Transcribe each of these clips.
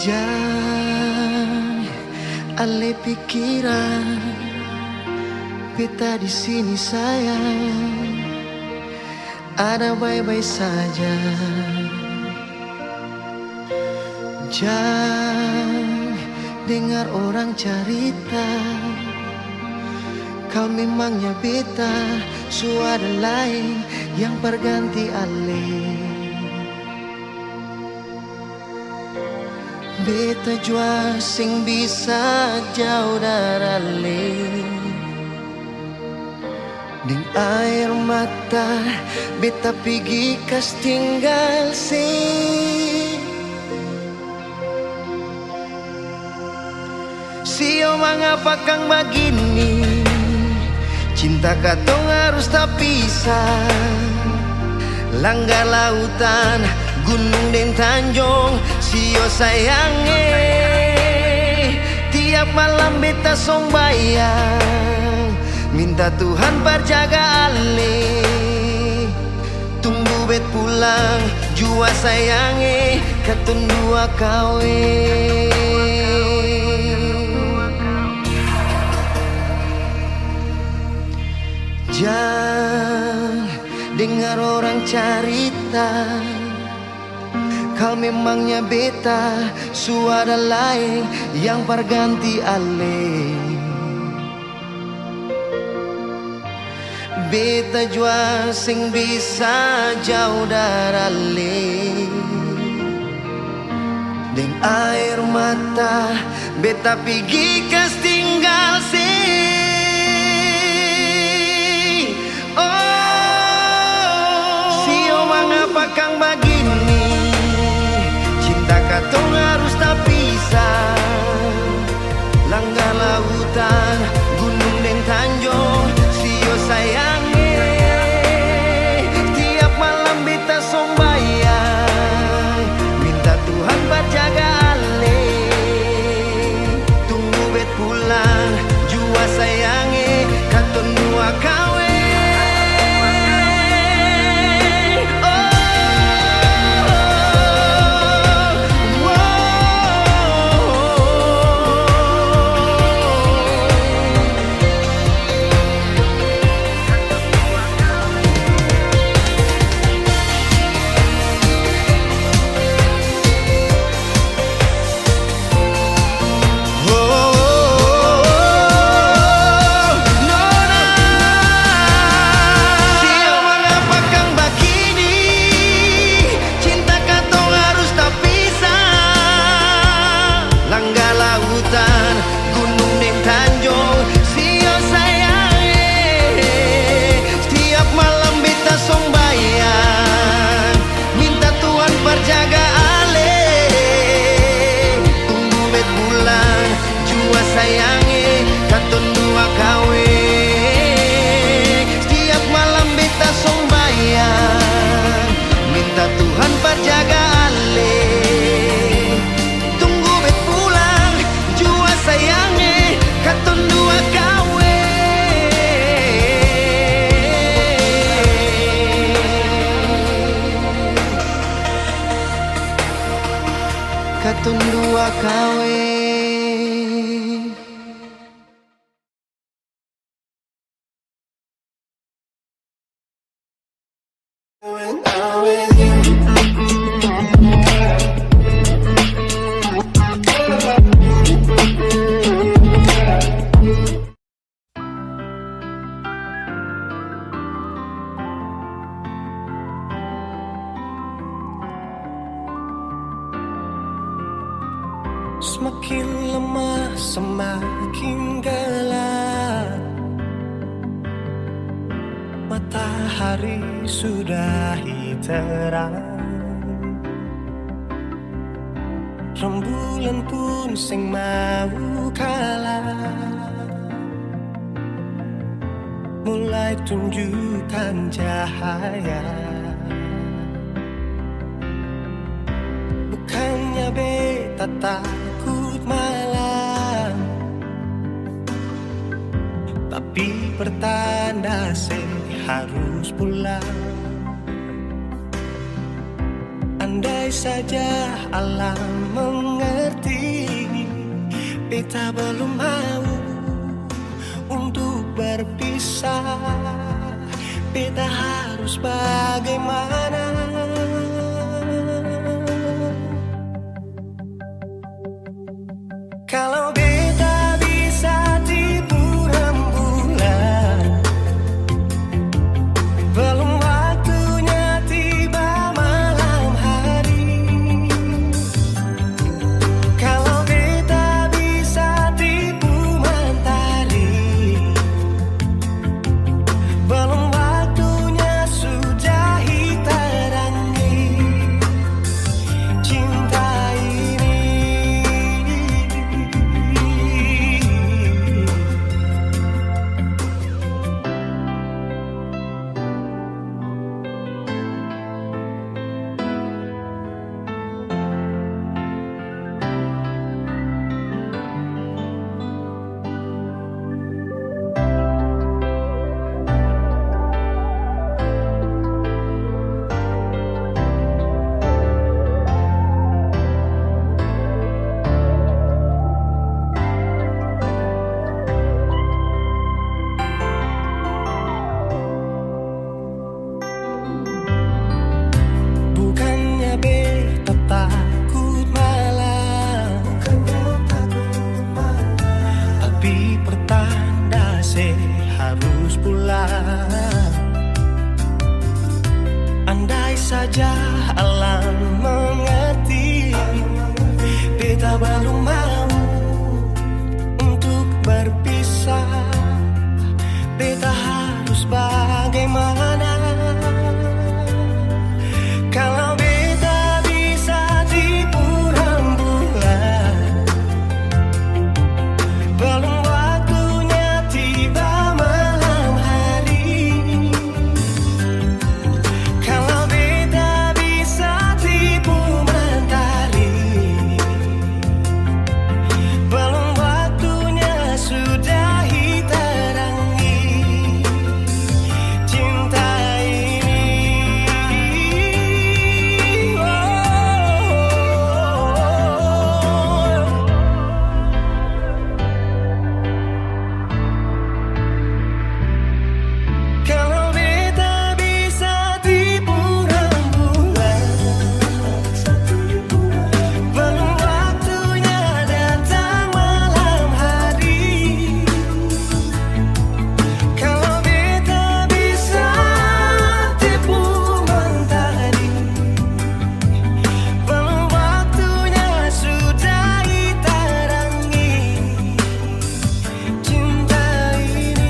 Jangan alih pikiran, beta di sini sayang, ada baik-baik saja. Jangan dengar orang cerita, kau memangnya beta, suara lain yang berganti alih. Beta jua sing bisa jauh dari ding air mata, beta pergi kas tinggal Sio mengapa kang begini, cinta katong harus tak pisah. Langgar lautan, gunung dan tanjung, sio sayange. Tiap malam beta sombayang, minta Tuhan berjaga ale. Tunggu bet pulang, jua sayange, katun dua kawe. Jangan dengar orang cerita, kau memangnya beta, suara lain yang berganti ale. Beta jua sing bisa jauh dari deng air mata, beta pergi kas tinggal Mengapa kang begini, cinta katong harus tak pisah. Langgar lautan, gunung dan tanjung, sio sayange. Tiap malam beta sombayang, minta Tuhan berjaga ale. Tunggu bet pulang, jua sayange, katong dua kawe. Katun dua kawe. Semakin lemah, semakin gelap. Matahari sudah terang, rembulan pun sing mau kalah, mulai tunjukkan cahaya. Bukannya beta takut malam, tapi pertanda harus pulang. Andai saja alam mengerti beta belum mau untuk berpisah. Beta harus bagaimana? Kalau beta bisa tipu rembulan, belum waktunya tiba malam hari. Kalau beta bisa tipu mentari, belum waktunya sudah terangi cinta ini. Bukannya beta takut malam, tapi pertanda harus pulang. Andai saja alam mengerti, beta belum mau untuk berpisah. Beta harus bagaimana? Kalau beta bisa tipu rembulan, belum waktunya tiba malam hari. Kalau beta bisa tipu mentari, belum waktunya sudah terangi cinta ini. Kalau beta bisa tipu rembulan, belum waktunya datang malam hari. Kalau beta bisa tipu mentari, belum waktunya sudah terangi cinta ini.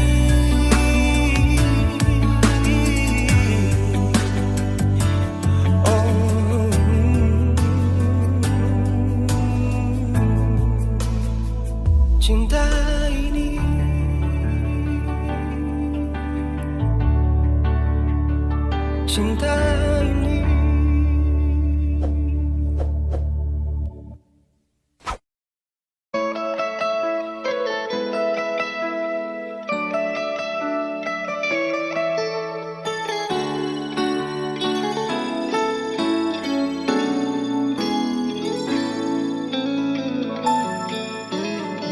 Cinta ini, cinta ini.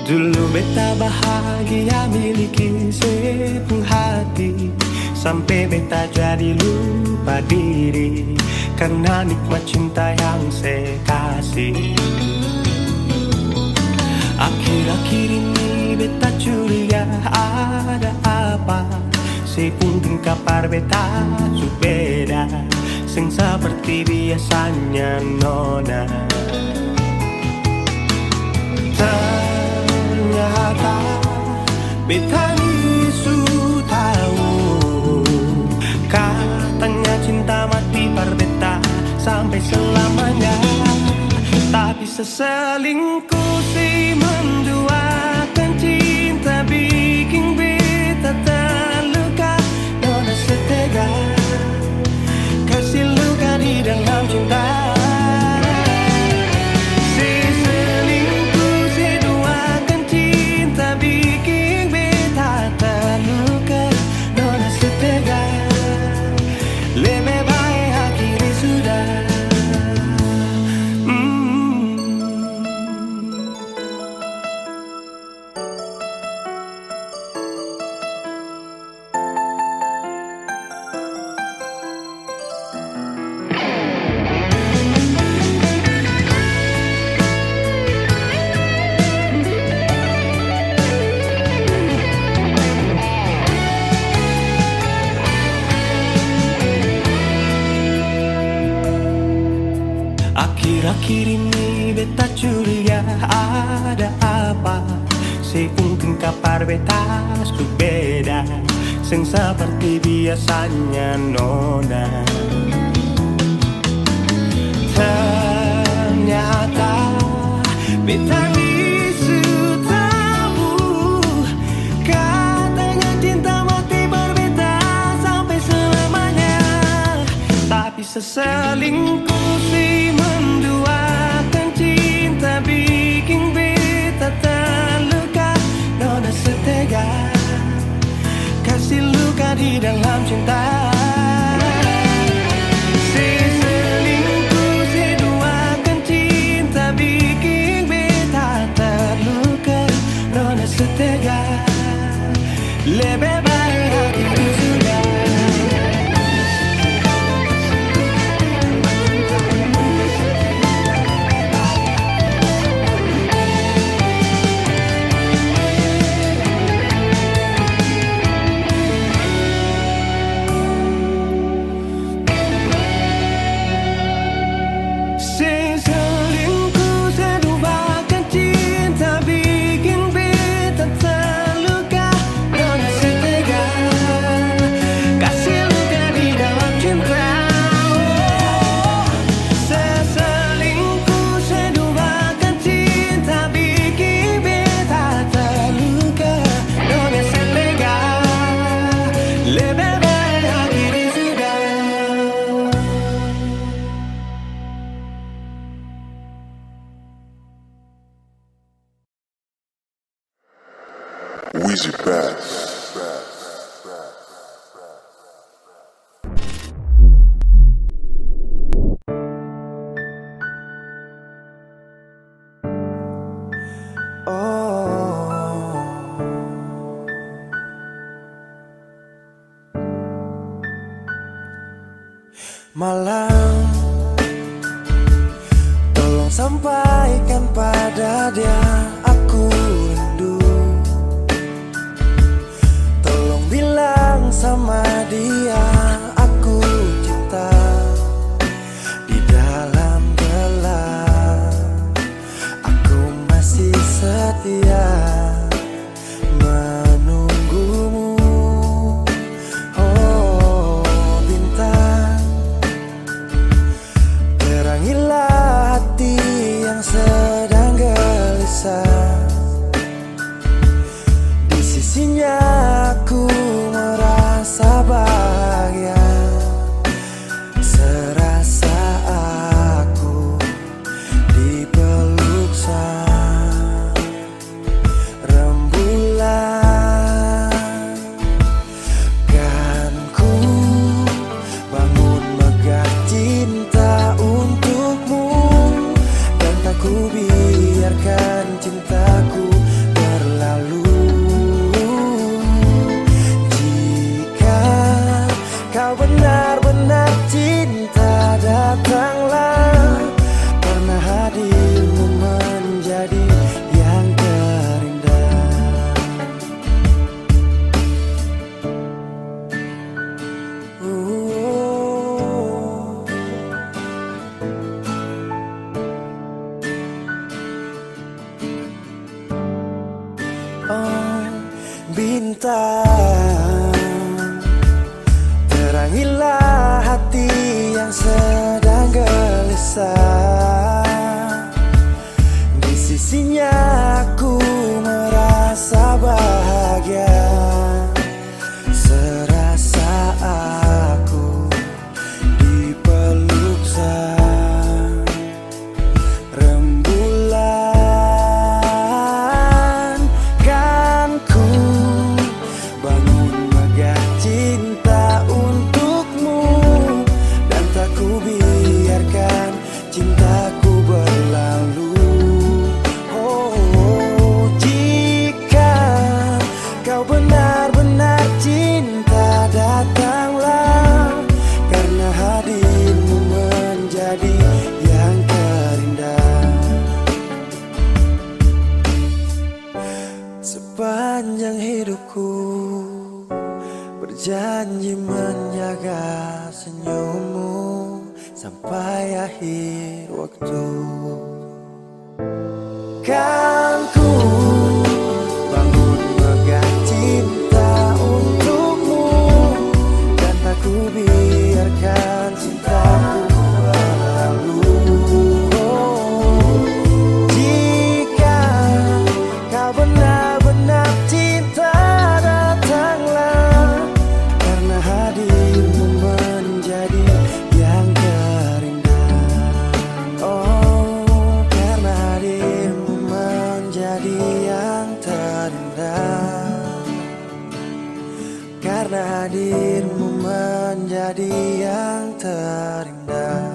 Dulu beta bahagia miliki sepenuh hati, sampai beta jadi lupa diri karena nikmat cinta yang saya kasih. Akhir-akhir ini beta curiga ada apa, sepuntung kabar beta su beda, sing seperti biasanya nona. Ternyata beta ni su tahu, katanya cinta mati par beta sampai selamanya. Tapi seselingkuh si menduakan cinta bikin beta terluka. Nona setega kasih luka di dalam cinta. ada apa sih mungkin kapar betas ku beda sing seperti biasanya nona. Ternyata beta bisu tahu katanya cinta mati berbeda sampai selamanya. Tapi seselingkuh si menduakan cinta bikin beta terluka. Nona setega kasih luka di dalam cinta. Setega lebih baik hatiku sudah. Selingkuh seduakan cinta bikin beta terluka. Nona setega kasih luka di dalam cinta. Selingkuh seduakan cinta bikin beta terluka. Nona setega lebih baik akhiri sudah. Wheezy Bass. Malam, tolong sampaikan pada dia aku rindu. Tolong bilang sama dia aku cinta. Di dalam gelap aku masih setia menunggumu. Oh bintang, terangilah hati yang sedang gelisah. Di sisinya aku merasa bahagia, serasa aku dipeluk sang rembulan. Kan ku bangun megah cinta untukmu, dan tak ku biarkan cintaku berlalu. Jika kau benar-benar cinta, datanglah, karena hadirmu menjadi yang terindah. Oh, bintang, terangilah hati yang sedang gelisah. Di sisinya aku merasa bahagia, serasa aku dipeluk sang rembulan. Kan ku bangun megah cinta untukmu, dan tak ku biarkan cintaku berlalu. Oh, jika kau benar-benar cinta, datanglah, karena hadirmu menjadi yang terindah. Sepanjang hidupku berjanji menjaga senyummu sampai akhir waktu. Kan menjadi yang terindah, karena hadirmu menjadi yang terindah.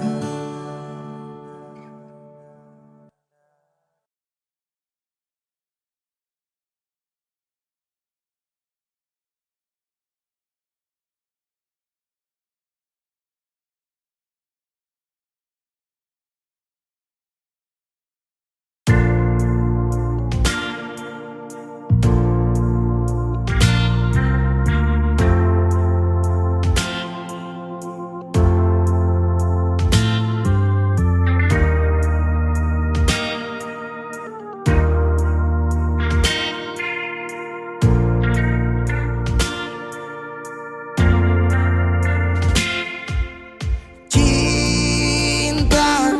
Cinta,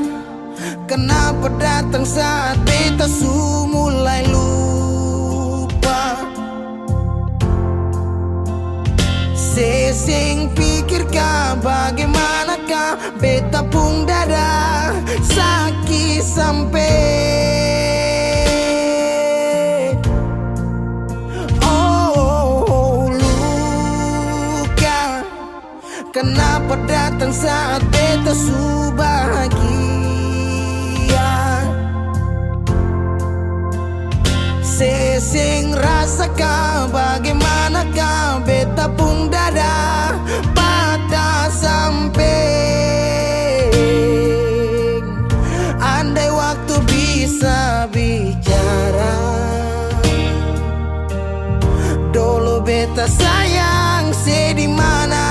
kenapa datang saat beta su mulai lupa? Sesing pikirkah bagaimanakah beta pun dada sakit sampai luka. Kenapa datang saat beta su bahagia? Sesing rasakah bagaimanakah beta pun dada patah sampai. Andai waktu bisa bicara, dulu beta sayang sedih mana.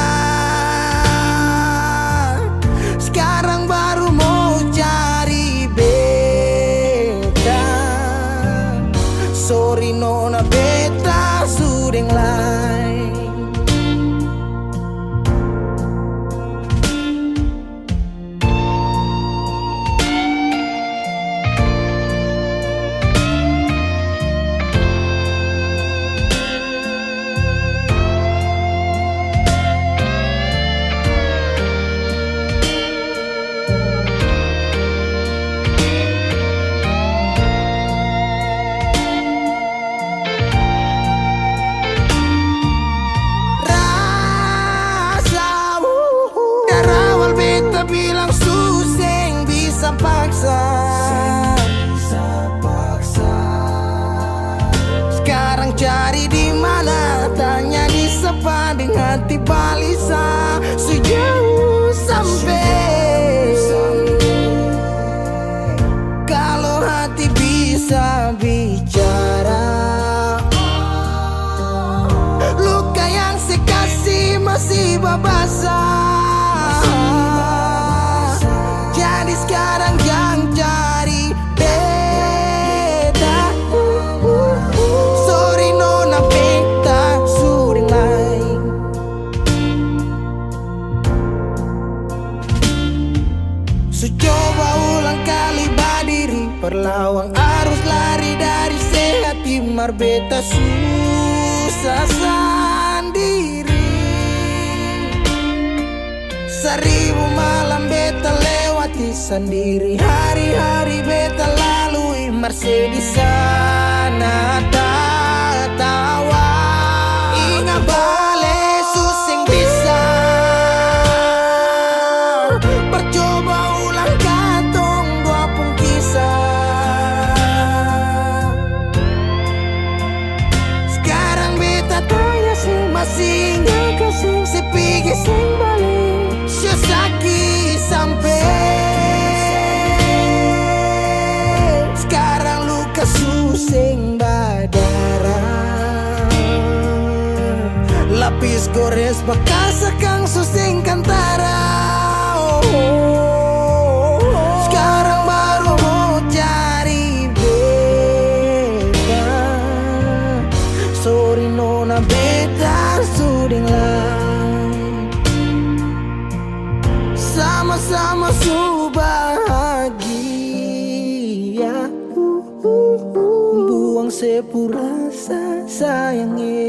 Sekarang baru mau cari beta. Sorry nona beta sudeng lain. Bilang suseng bisa paksa. Sekarang cari di mana, tanya di sepa dengan hati balisa. Sejauh sampai kalau hati bisa bicara, luka yang saya kasih masih babasa. Jadi sekarang yang cari beta. Sorry nona beta sudeng lain. So coba ulang kali berdiri, perlawan arus lari dari sehat timar beta susah sendiri. Seribu malam beta lewati sendiri, hari-hari beta lalui Mercedes sana tawa. Ingat bale suseng bisa, percoba ulang katong dua pun kisah. Sekarang beta tanya sih masih nggak kasih sepigi sing balik. Sakit sampai sekarang luka suseng berdarah. Lapis gores bekas akang suseng kantara. Sekarang baru mau cari beta. Sorry nona beta sudeng lain. Sama-sama su bahagia. Buang sepurasa sayangnya.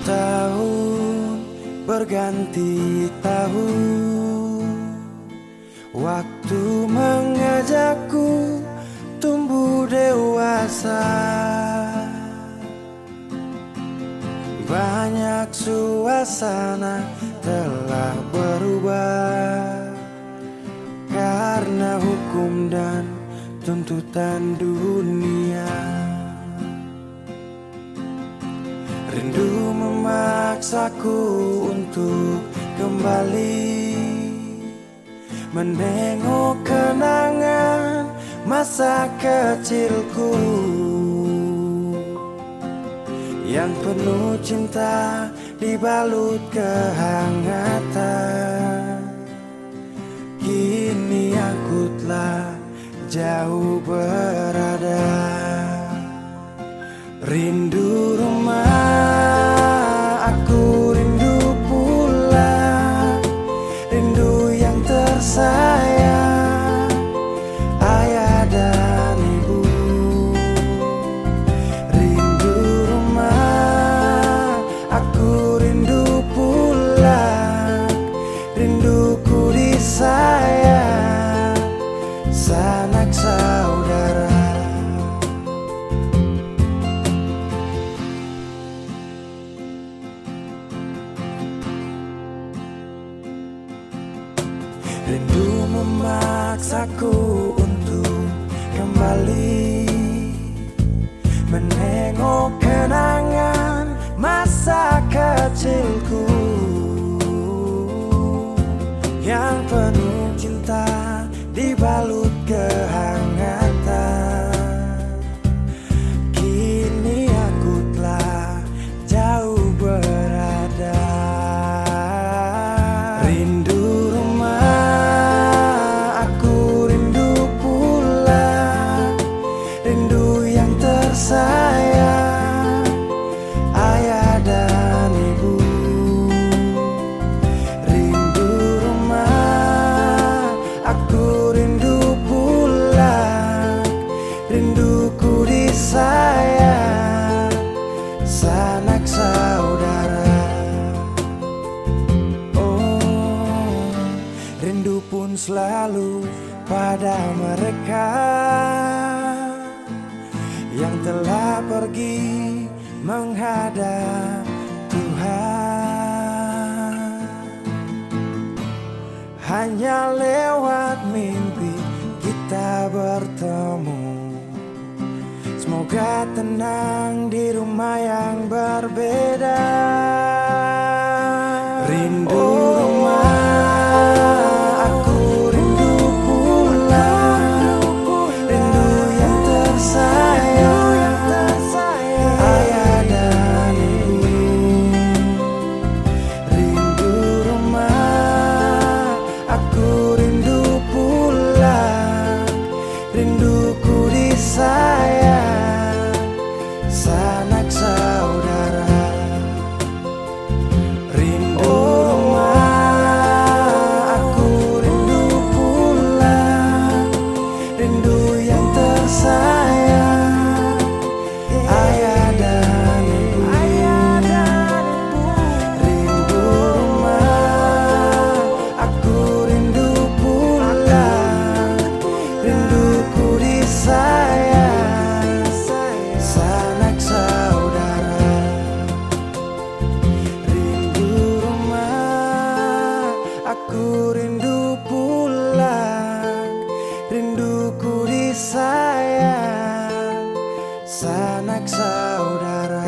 Tahun berganti tahun, waktu mengajakku tumbuh dewasa. Banyak suasana telah berubah karena hukum dan tuntutan dunia. Rindu memaksaku untuk kembali menengok kenangan masa kecilku yang penuh cinta dibalut kehangatan. Kini aku telah jauh berada. Rindu rumah, aku rindu pulang. Rindu yang tersayang, ayah dan ibu. Rindu rumah, aku rindu pulang. Rinduku disayang, sanak saudara. Rindu memaksaku untuk kembali menengok kenangan masa kecilku yang penuh cinta dibalut kehangatan. Kini aku telah jauh berada. Rindu rumah, aku rindu pulang. Rindu yang tersayang, ayah dan ibu. Rindu rumah, aku rindu pulang. Rinduku disayang, sanak saudara. Oh, rindu pun selalu pada mereka yang telah pergi menghadap Tuhan. Hanya lewat mimpi kita bertemu. Semoga tenang di rumah yang berbeda. Rindu rumah, aku rindu pulang. Rindu yang tersayang, ayah dan ibu. Rindu rumah, aku rindu pulang. Rinduku disayang, sanak saudara. Rindu rumah, aku rindu pulang. Rindu yang tersayang, ayah dan ibu. Rindu rumah, aku rindu pulang. Rinduku disayang, sanak saudara. Rindu rumah, aku rindu pulang. Rinduku disayang, sanak saudara.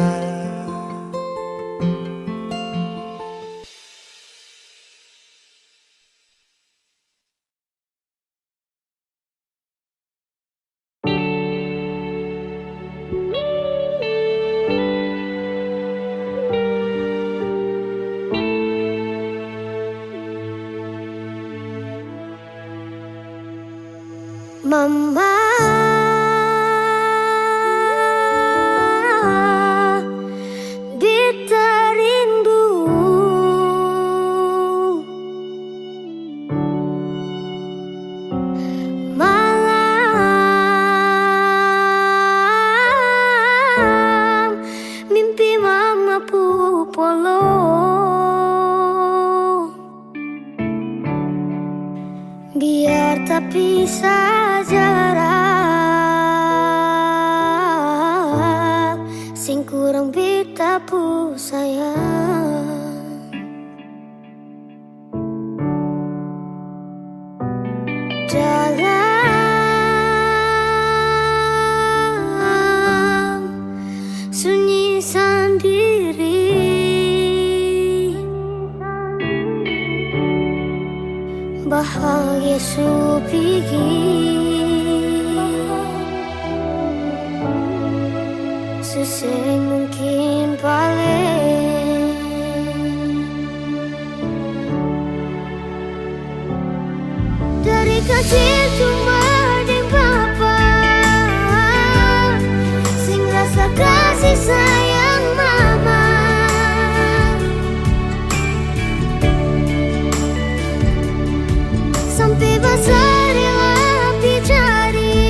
Mama, diterindu malam mimpi mama pupus polo. Biar tak pisah jarak, sing kurang beta pu sayang. Dalam sunyi sendiri, bahagia supigi, seseng mungkin paling. Dari kecil cuma deng papa, sing rasa kasih sayang mama. Sampai besar rela dicari,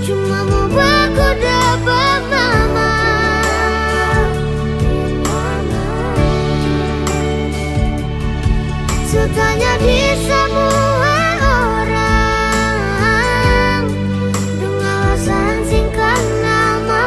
cuma mau baku dapat mama. Sutanya di semua orang, dengan alasan singkat nama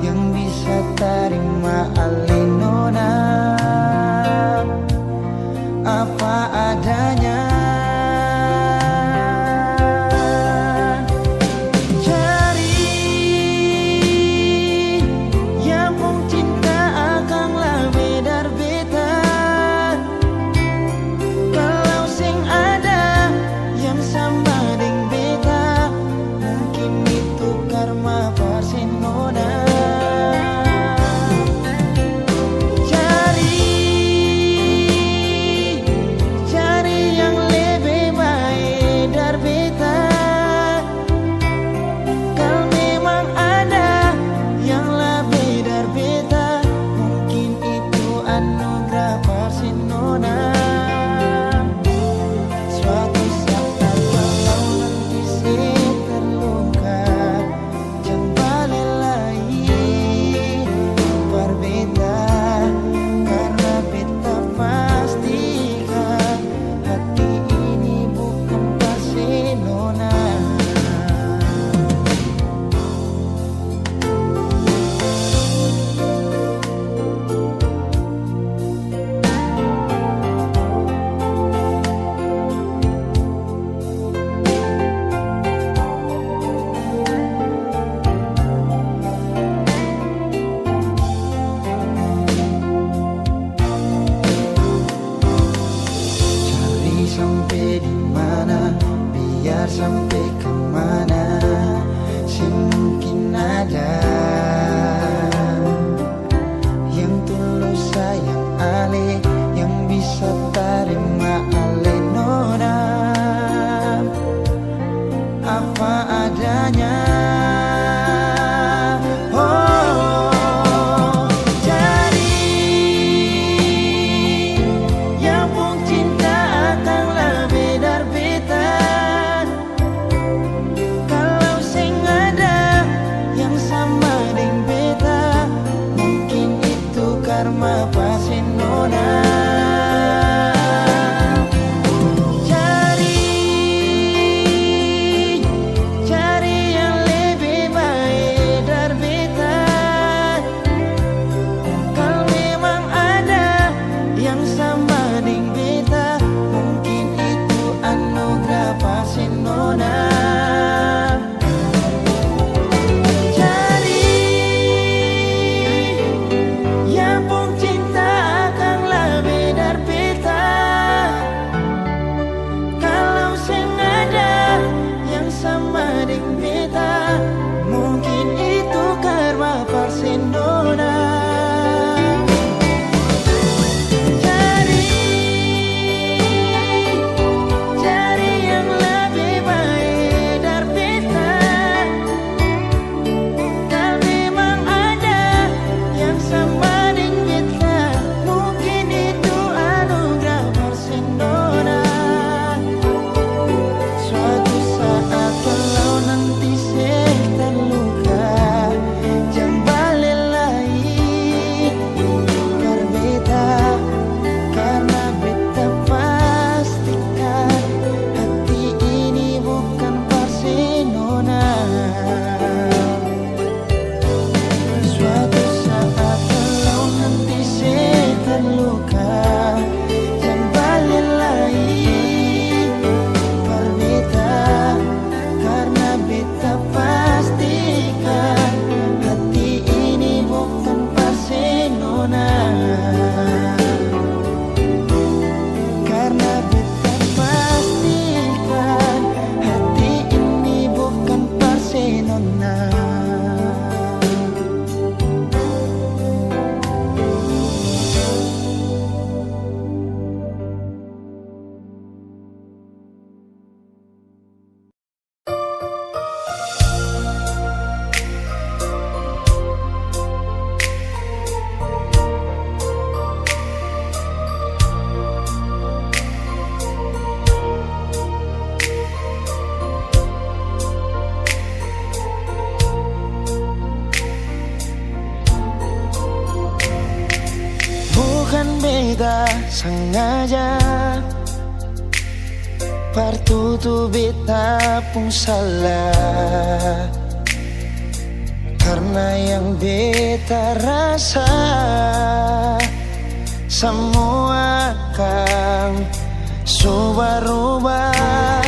yang bisa terima alenona apa adanya. Sampai di mana, biar sampai kemana, sih mungkin ada yang tulus sayang ale, yang bisa terima ale nona apa adanya. beta sengaja Partutu beta pun salah Karena yang beta rasa semua akan subah-rubah.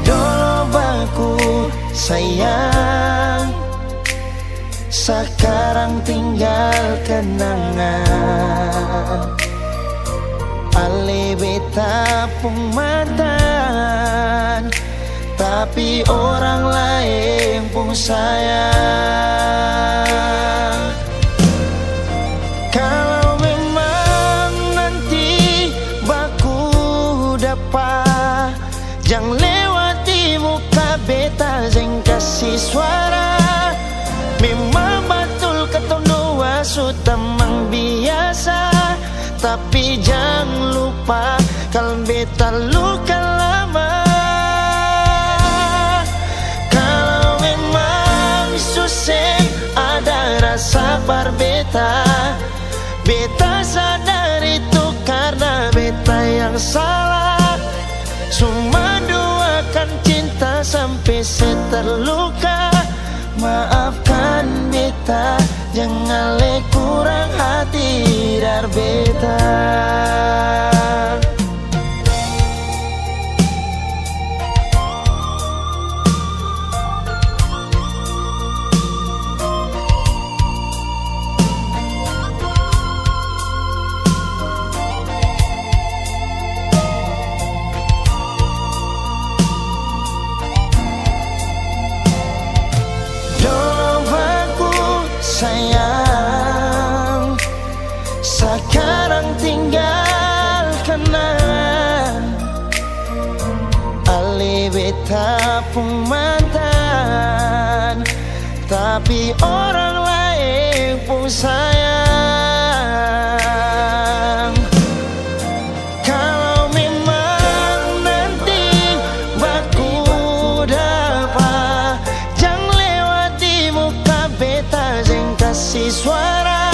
Dulu baku sayang, sekarang tinggal kenangan. Ale beta pun mantan, tapi orang lain pun sayang. Kalau memang nanti baku dapat, jangan lewati muka beta, jangan kasih suara. Memang betul ketong dua sudah mang biasa, tapi jangan lupa kalau beta luka lama. Kalau memang susah ada rasa berbeta, beta sadar itu karena beta yang salah. Cuma duakan cinta sampai saya terluka. Maafkan beta, jangan le kurang hati dar beta. Sayang, sekarang tinggal kenangan. Ale beta pun mantan, tapi orang lain pun sayang. Kalau memang nanti baku dapat, jangan lewati muka beta, kasih suara.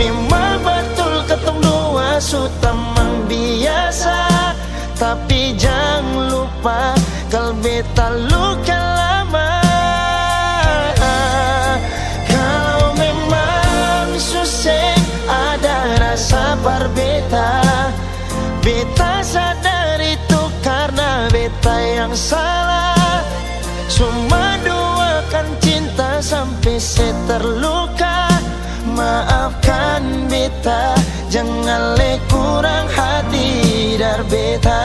Memang betul ketong dua sudah mang biasa, tapi jangan lupa kalau beta luka lama. Kalau memang susah ada rasa berbeda, beta sadar itu karena beta yang salah. Cuma duakan cinta sampai saya terluka. Maafkan beta, jangan le kurang hati dar beta.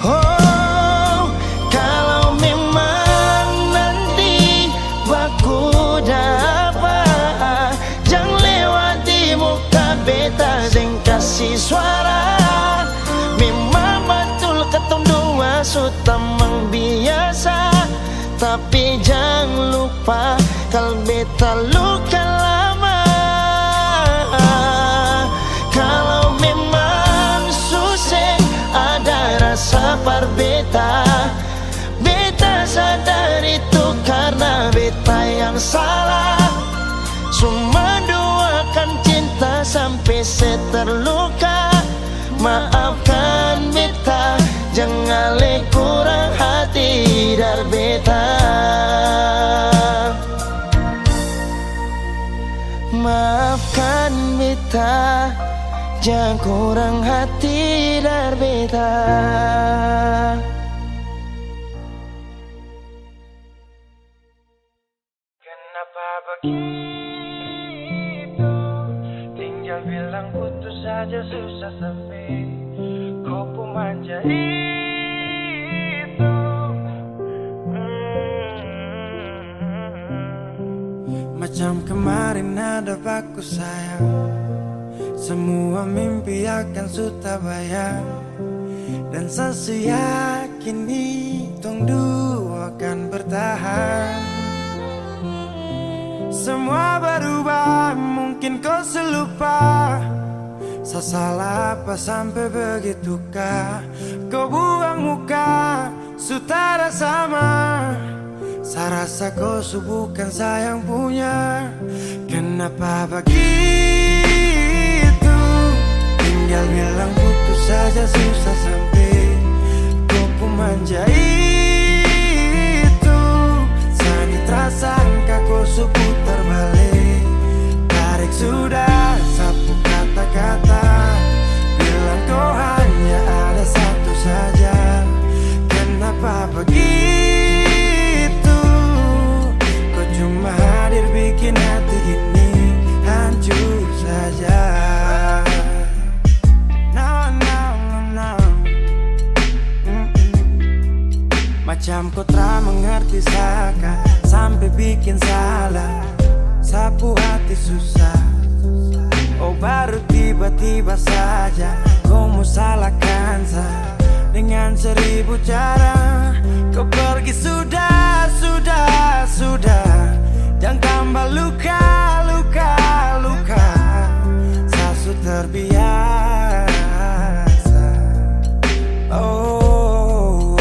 Oh, kalau memang nanti baku dapat, jangan lewati muka beta, jangan kasih suara. Memang betul ketong dua sudah mang biasa, tapi jangan lupa kalau beta luka lama. Kalau memang susah ada rasa berbeda, beta sadar itu karena beta yang salah. Cuma duakan cinta sampai saya terluka. Maafkan beta, jangan le kurang hati dar beta. Maafkan beta, jangan kurang hati dar beta. Kenapa begitu? Tinggal bilang putus saja susah sampai kau pun manja itu. Macam kemarin ada baku sayang, semua mimpi akan sudah bayang. Dan saya yakin tong dua akan bertahan. Semua berubah, mungkin kau selupa. Saya salah apa sampai begitukah? Kau buang muka, sutara sama. Saya rasa kau bukan sayang punya. Kenapa begitu? Tinggal bilang putus saja susah sampai kau pun manja itu. Sani terasa engkau kusuk putar balik. Tarik sudah sapu kata-kata, bilang kau hanya ada satu saja. Kenapa begitu? Kau cuma hadir bikin hati ini hancur saja. No, no, no, no. Macam kau tak mengerti Saka, sampai bikin salah, sapu hati susah. Oh baru tiba-tiba saja kau mau salahkan saya dengan 1000 cara. Kau pergi sudah, sudah, sudah. Jangan tambah luka, luka, luka. Saya sudah terbiasa. Oh,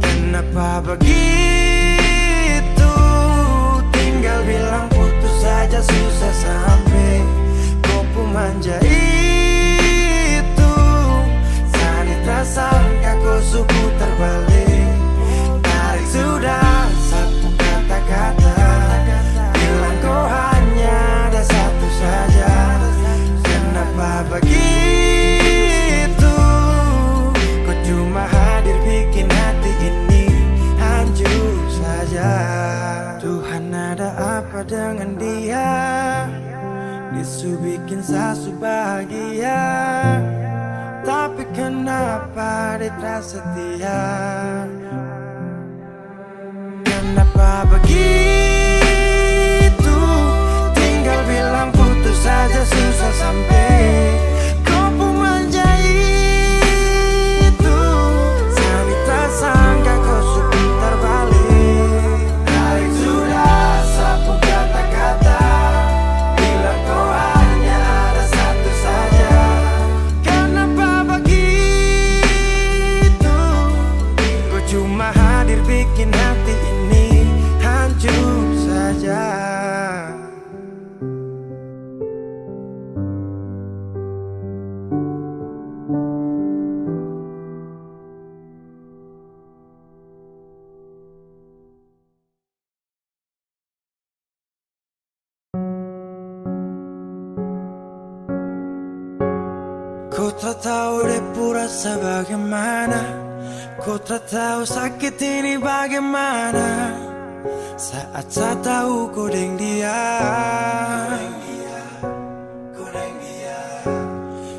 kenapa begitu? Tinggal bilang putus saja susah sampai kau pun manja itu. Sanita sangka kau suku terbalik. Tarik sudah sapu kata-kata, bilang kau hanya ada satu saja. Kenapa begitu? Kau cuma hadir bikin hati ini hancur saja. Tuhan ada apa dengan dia? Disu bikin sasu bahagia, tapi kenapa dia tak setia? Kenapa begitu? Tinggal bilang putus saja susah sampai kau pun manja itu. Sanita sangka kau suka terbalik. Tarik sudah sapu kata-kata, bilang kau hanya ada satu saja. Kenapa begitu? Kau cuma hadir bikin hati ini hancur saja. Ku tak tahu depu rasa bagaimana, ku tak tahu sakit ini bagaimana. Saat saya tahu ku deng dia,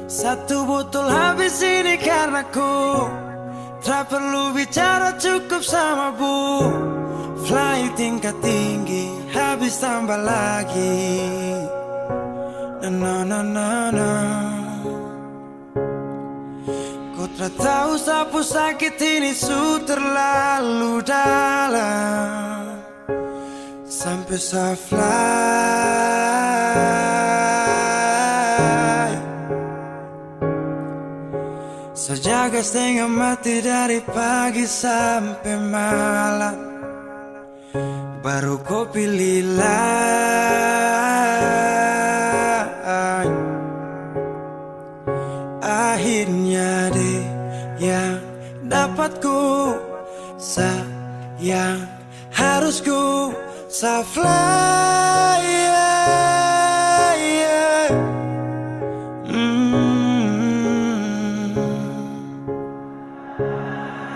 satu botol habis ini karena ku tak perlu bicara cukup sama bu. Fly tingkat tinggi habis tambah lagi. No, no, no, no. Ku tak tahu sapu sakit ini su terlalu dalam, sampai saya fly. Sejaga setengah mati dari pagi sampai malam, baru kau pilih lain. Akhirnya deh yang dapat ku sayang, harus ku fly, yeah.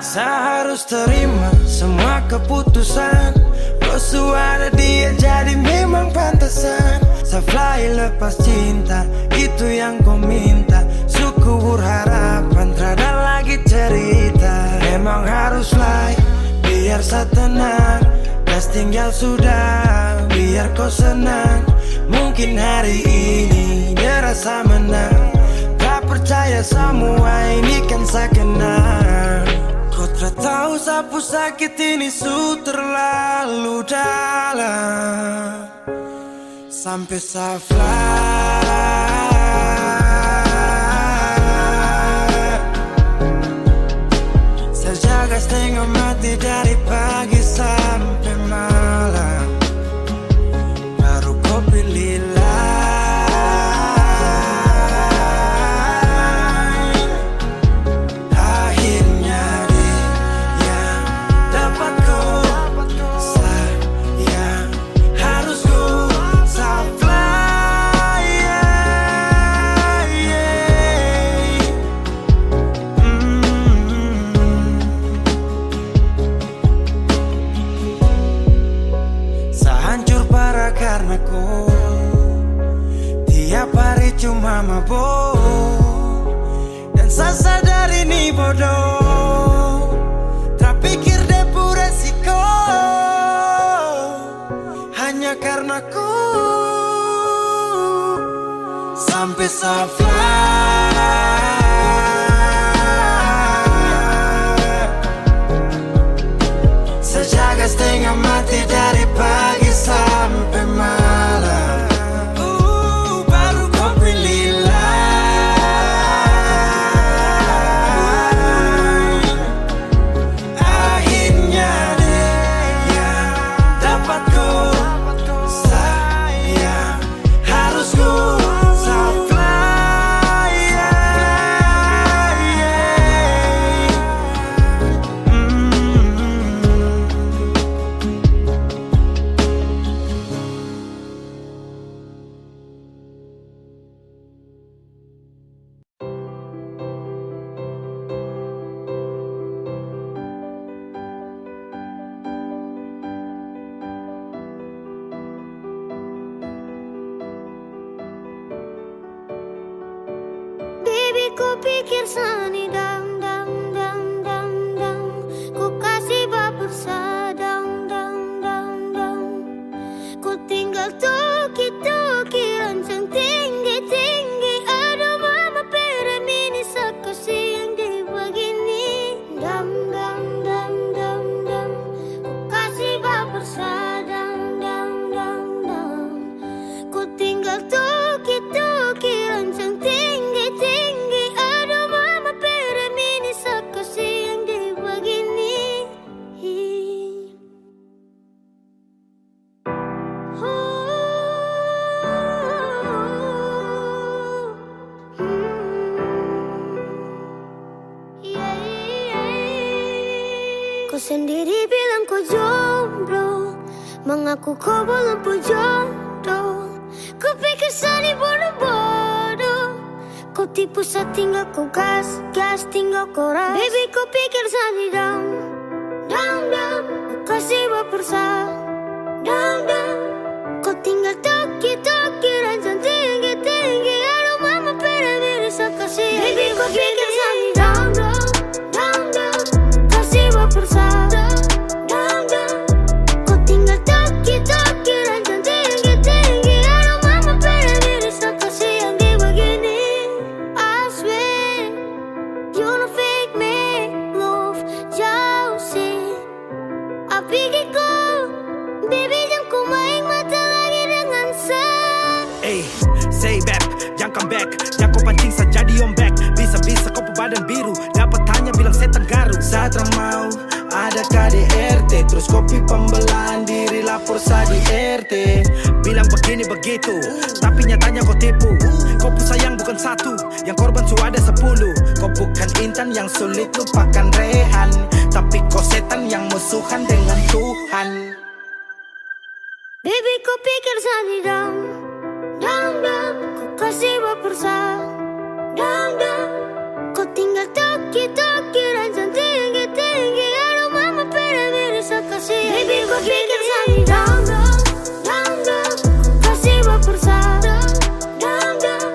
Saya harus terima semua keputusan. Kau ada dia jadi memang pantasan. Saya fly lepas cinta, itu yang kau minta. Suku berharapan, terada lagi cerita. Memang harus fly, biar saya tenang. Gas tinggal sudah, biar kau senang. Mungkin hari ini dia rasa menang. Tak percaya semua ini kan saya kenal. Kau tak tahu sapu sakit ini su terlalu dalam, sampai saya fly. Saya jaga setengah mati dari pagi sampai malam, baru kau pilih lain. Akhirnya dia yang dapat kau suara karena kau tiap hari cuma mabuk. Dan saya sadar ini bodoh, tak pikir depu resiko. Hanya karena ku sampai saya fly. Sejaga setengah mati dari pagi sampai malam. Baru kau pilih lain. Akhirnya dia dapat ku sayang. Harus ku fly. Baby, ku pikir sani dang dang dang dang dang. Ku kasih baper sadang dang dang dang. Ku tinggal toki toki rancang tinggi tinggi. Aduh mama pera mini sakasi yang di begini. Dang dang dang dang dang. Ku kasih baper sadang dang dang dang. Ku tinggal toki toki rancang tinggi tinggi. Aduh mama pera mini sakasi yang di begini. Kau sendiri bilang kau jomblo, mengaku kau belum jodoh. Kau pikir sani bodoh-bodoh. Kau tipu saat tinggal kau gas, gas tinggal kau ras. Baby, kau pikir sani dang, dang dang. Kau kasih baper dang dang. Kau tinggal toki toki rancang tinggi tinggi. Aduh mama pera miris kasih. Baby, kau pikir sani dang dang, dang dang. Kasih baper dang dang. Kau tinggal toki toki rancang tinggi tinggi. Aduh mama pera miris kasih yang di begini. I swear you don't fake me love jauh sih. Apikir kau baby jangan kau main mata lagi dengan saya. Ey, say back, jangan come back. Jangan kau pancing saja di ombak. Bisa-bisa kau badan biru, dapat tanya bilang setan garu. Saat mau ada KDRT, terus kopi pembelaan diri lapor sa di RT. Bilang begini begitu, tapi nyatanya kau tipu. Kau pun sayang bukan satu, yang korban su ada 10. Kau bukan intan yang sulit lupakan rehan, tapi kau setan yang musuhan dengan Tuhan. Baby, kau pikir sani dang, dang dang. Kau kasih baper dang dang. Kau tinggal toki toki rancang tinggi tinggi. Aduh mama pera miris kasih. Baby, kau pikir sani dang dang, dang dang. Kau kasih baper dang dang.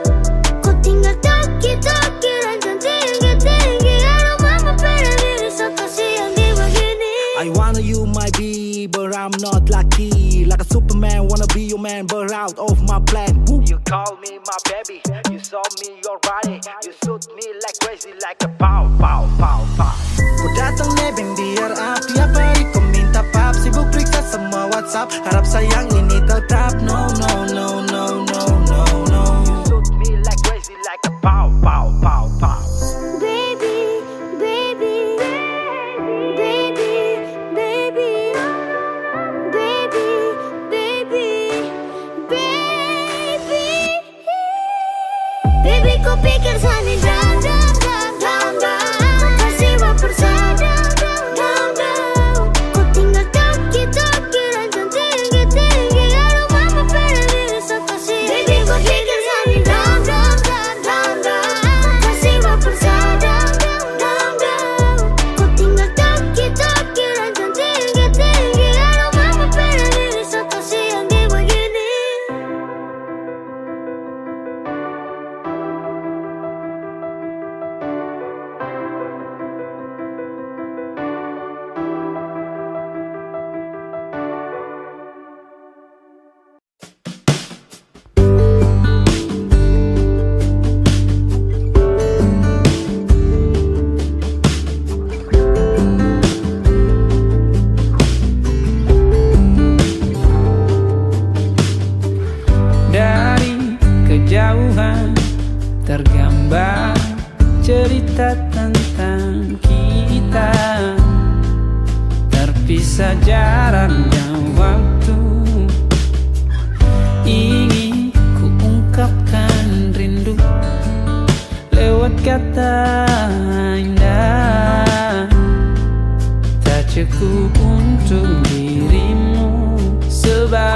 Kau tinggal toki toki rancang tinggi tinggi. Aduh mama pera miris kasih yang di begini. I wanna you might be, but I'm not lucky. Like a Superman, wanna be your man, but out of my plan. Woo. You call me my baby, you saw me your body. You shoot me like crazy, like a pow, pow, pow, pow. Ku datang nebeng biar api, tiap hari kau minta pap. Sibuk periksa semua WhatsApp, harap sayang ini tetap. No, no, no, no, no, no, no. You shoot me like crazy, like a pow, pow, pow, pow. Baby, baby, baby, baby, baby, baby, baby. Baby, kau pikir sani dang dang dang dang dang. Kau kasih baper dang dang dang dang. Kau tinggal toki toki rancang tinggi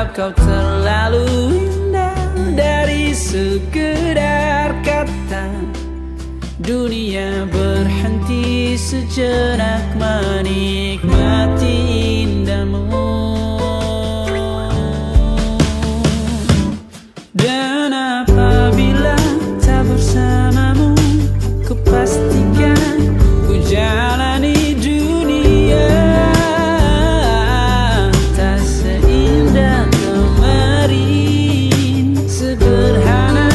Sebab kau terlalu indah dari sekedar kata. Dunia berhenti sejenak menikmati indahmu. Dan apabila tak bersamamu, kupastikan ku jalani dunia tak seindah kemarin. Sederhana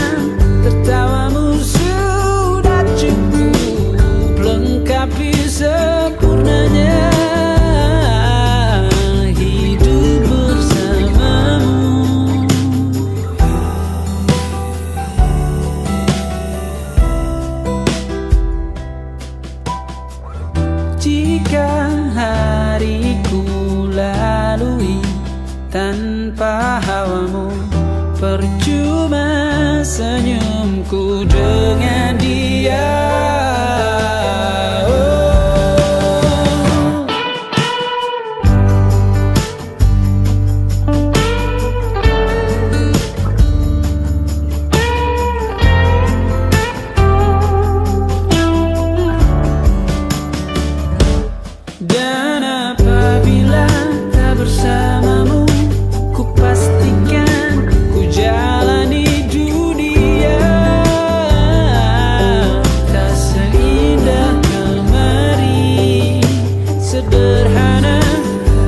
tertawamu sudah cukup lengkapi sempurnanya hidup bersamamu. Jika hariku lalui tanpa hawamu, percuma senyumku dengan dia. Dan apabila tak bersamamu, kupastikan ku jalani dunia tak seindah kemarin. Sederhana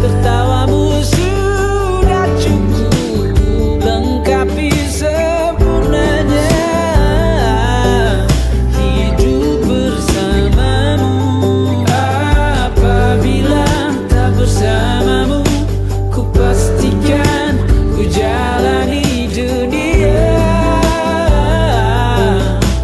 tertawamu sudah cukup lengkapi sempurnanya hidup bersamamu. Apabila tak bersamamu, kupastikan ku jalani dunia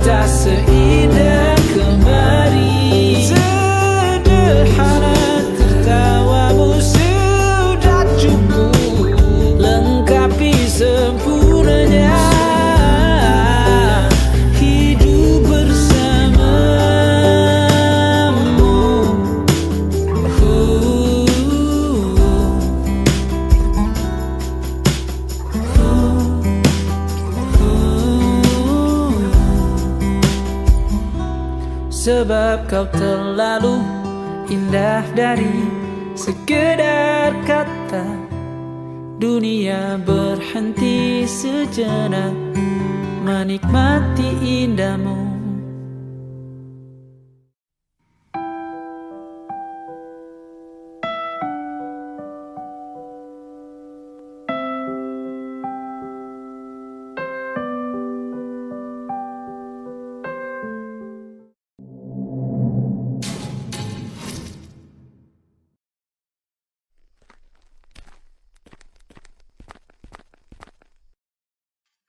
tak seindah kemarin. Sederhana tertawamu sudah cukup lengkapi sempurnanya hidup bersamamu. Sebab kau terlalu indah dari sekedar kata. Dunia berhenti sejenak menikmati indahmu.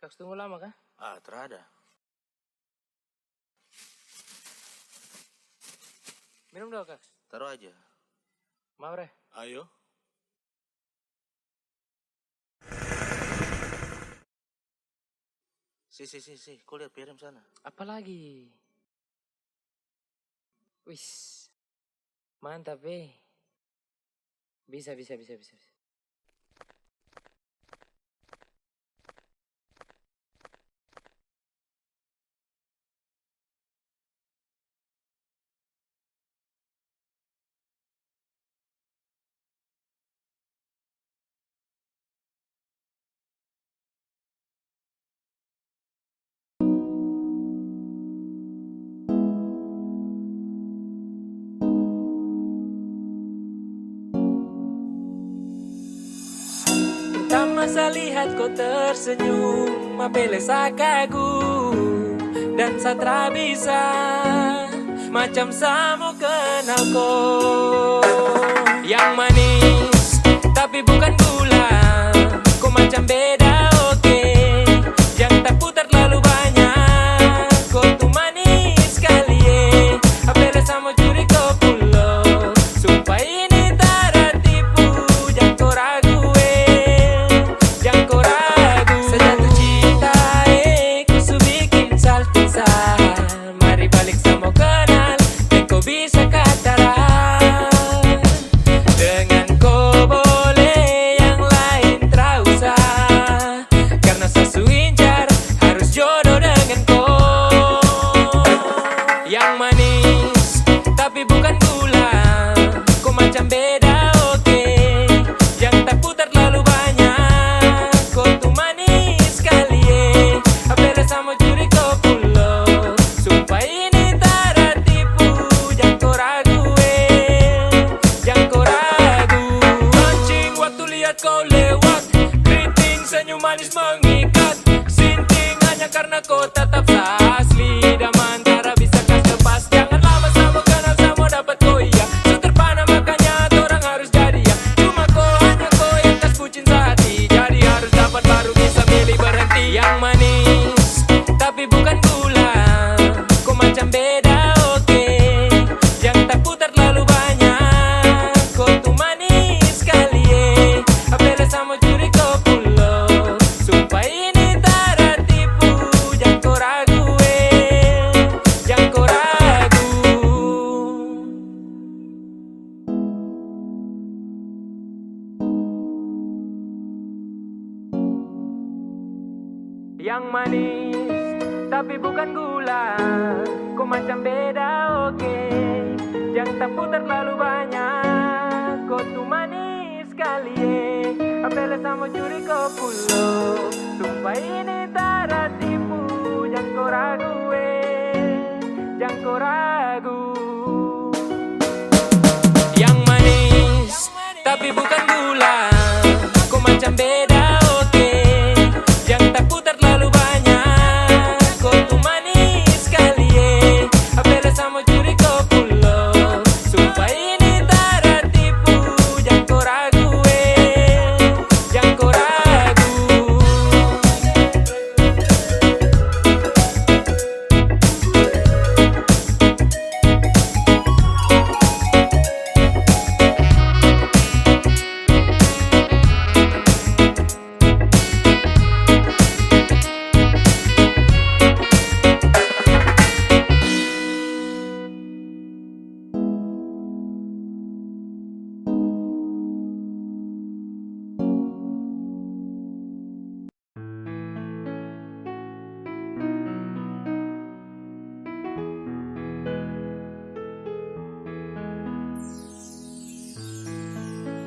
Kaks tunggu lama kah? Ah, terada. Minum dong Kaks. Taruh aja. Mau Re? Ayo. Si, kau lihat PRM sana. Apa lagi? Wis. Mantap Bisa. Pertama saya lihat kau tersenyum, mapelesa kagum, dan satra bisa macam samo kenal kau. Yang manis tapi bukan gula, kau macam beda oke. Yang tak putar terlalu banyak, kau tuh manis sekali apelesa mau curi kau pulau. Sumpah ini tak tipu, jangan kau ragu. Sejatuh cinta ku su bikin saltisan. Mari balik sama kenal, dan kau bisa katakan manis mengikat. Sinting hanya karena kau tetap asli. Dan antara bisa kas lepas. Jangan lama sama kenal sama dapat kau iya. So terpana makanya orang harus jadi ya. Cuma kau hanya kau yang kas bucin sehati. Jadi harus dapat baru bisa milih berhenti. Yang manis tapi bukan gula. Kau macam beda oke. Yang tak putar terlalu banyak. Kau tuh manis sekali apela sama curi kau pulau. Sumpah ini tak ada tipu. Jangan kau ragu jangan kau ragu. Yang manis tapi bukan gula. Kau macam beda oke. Jangan tak putar terlalu banyak. Kau tuh manis sekali apela sama curi kau pulau. Sumpah ini tak ada tipu. Jangan kau ragu jangan kau ragu. Yang manis tapi bukan gula. Kau macam beda oke. Jangan tak putar terlalu banyak. Kau tuh manis sekali apela sama curi kau pulau. Sumpah ini tak ada tipu. Jangan kau ragu jangan kau ragu.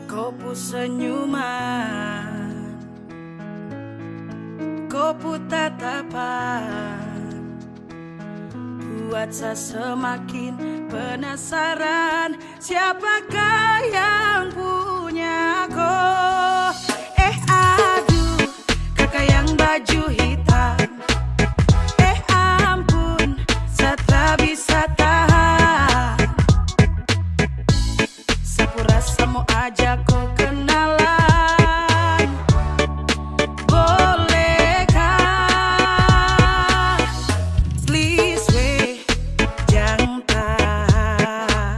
Kopu senyuman, kopu tatapan, buat saya semakin penasaran. Siapakah yang punya kau? Aduh, kakak yang baju hitam. Ampun, saya tak bisa tahan. Sapu rasa mau ajak kau kenalan. Bolehkah? Please weh, jangan tahan.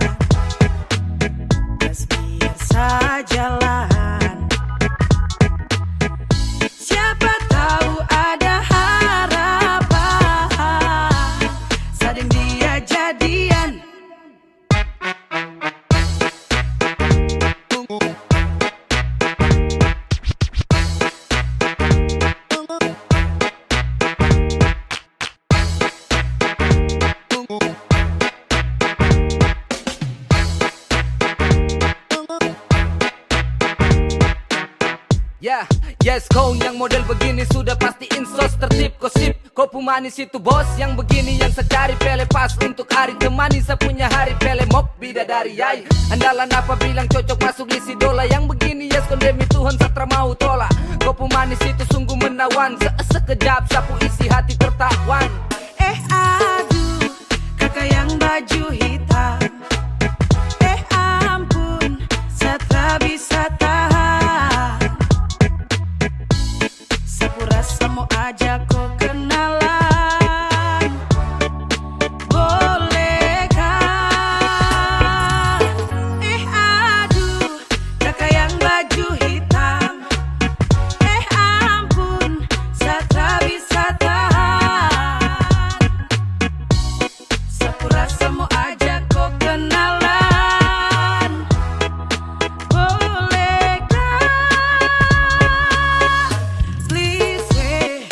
Just biar sajalan. Siapa tahu ada harapan. Sading dia jadian. Ya, yes, kau yang model begini sudah pasti insos tertib gosip. Kau pemanis itu bos yang begini yang saya cari. Pele pas untuk hari temani saya punya hari. Pele mok bidadari yai. Andalan apa bilang cocok masuk list idola. Yang begini yes kondemi Tuhan satra mau tolak. Kau pemanis itu sungguh menawan. Sekejap sapu isi hati tertawan. Aduh, kakak yang baju hitam. Ampun, saya tak bisa tahan. Sapu rasa mau ajak kau kenalan. Bolehkah? Aduh, kakak yang baju hitam. Ampun, saya tak bisa tahan. Sapu rasa mau ajak kau kenalan. Bolehkah? Please weh,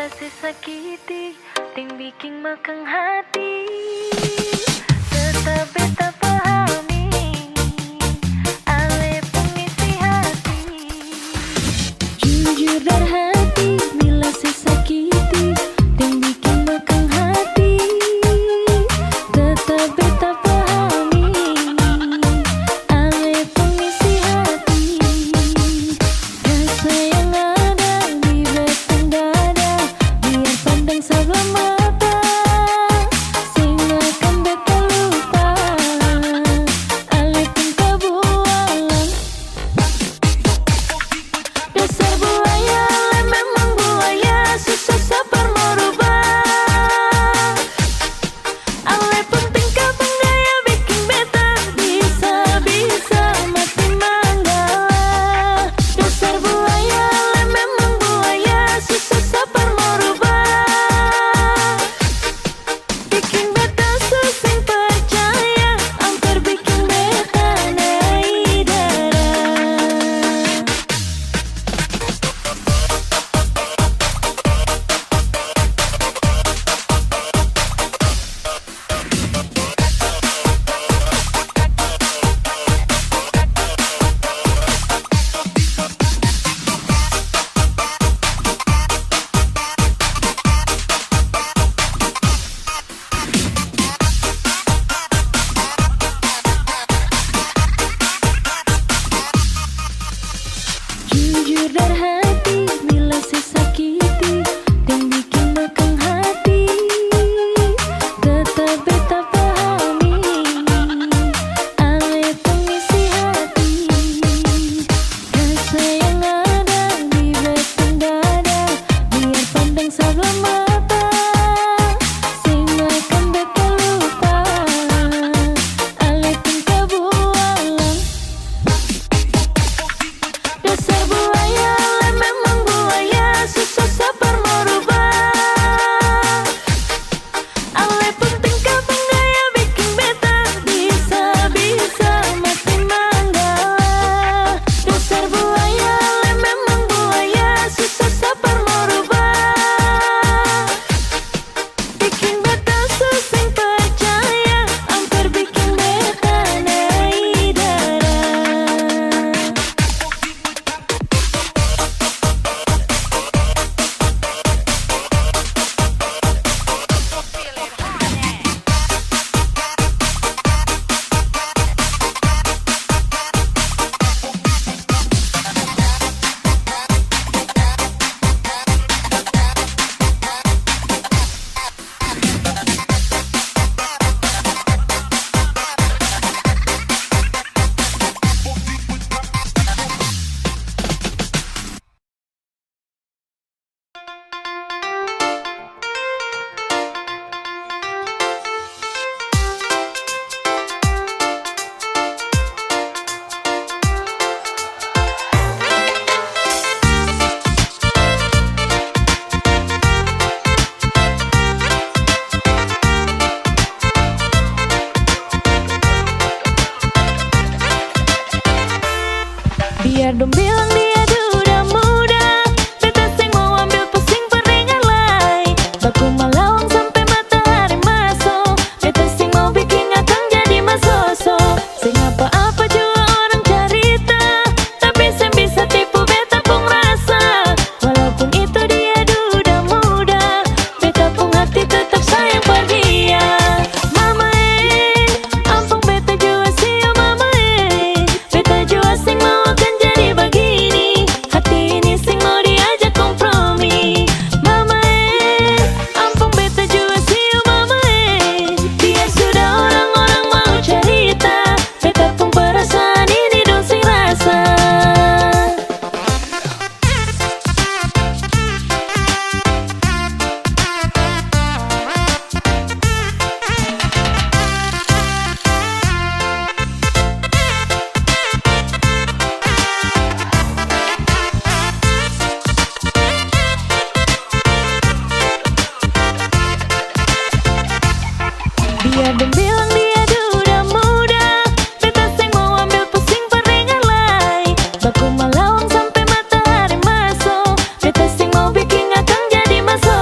bila sesakiti ting bikin makang hati. Tetap beta pahami ale pengisi hati. Jujur dari hati bila sesakiti ting bikin makang hati. Tetap beta pahami ale pengisi hati. Rasa yang ada di batang dada biar pandang sebelah mata, sing akan beta lupa ale pun kebualan. Dasar buaya ale memang buaya, susah sabar merubah. Ale pun tingkah penggaya bikin beta bisa-bisa mati manggala. Dasar buaya ale memang buaya, susah sabar merubah. Bikin beta susah percaya, hampir bikin beta naik darah. Jujur dari hati bila sesakiti ting bikin makang hati. Tetap beta pahami ale pengisi hati. Rasa yang ada di batang dada biar pandang sebelah mata, sing akan beta lupa ale pun kebualan. Dasar buaya ale memang buaya, susah sabar merubah. Ale pun tingkah penggaya bikin beta bisa-bisa mati manggala. Dasar buaya ale memang buaya, susah sabar merubah. Bikin beta susah percaya, hampir bikin beta naik darah. Biar dong bilang dia duda muda, beta sing mau ambil pusing peringan lai. Baku malawang sampai matahari masuk, beta sing mau bikin akang jadi masoso. Sing apa-apa jua orang carita, tapi sing bisa tipu beta pun rasa. Walaupun itu dia duda muda, beta pun hati tetap sayang pada dia. Mama ampun beta jua siu mama beta jua sing mau akan jadi begini. Hati ini sing mau diajak kompromi. Mama ampun beta jua siu mama biar sudah orang-orang mau cerita, beta pun perasaan ini dong sing rasa. Biar dong bilang dia duda muda, beta sing mau ambil pusing peringan lai. Baku malawang sampai matahari masuk, beta sing mau bikin akang jadi masuk.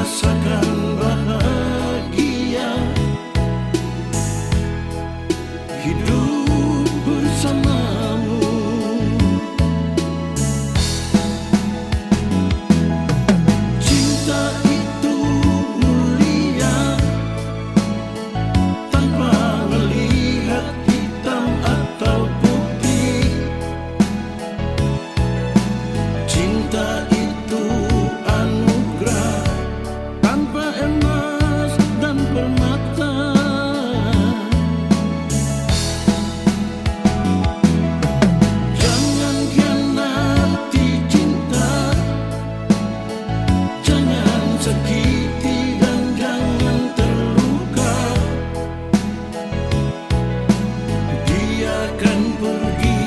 rasakan bahagia hidup bersamamu. Cinta itu mulia tanpa melihat hitam atau putih. Cinta itu anugerah tanpa emas dan permata. Jangan khianati cinta, jangan sakiti dan jangan terluka. Dia akan pergi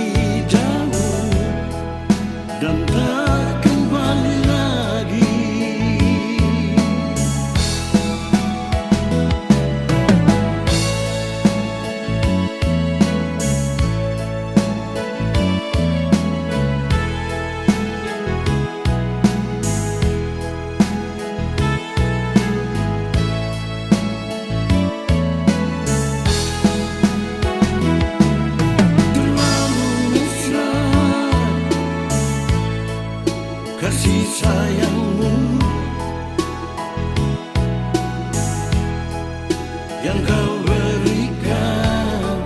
jauh dan tak kembali lagi. Terlalu mesra kasih sayangmu yang kau berikan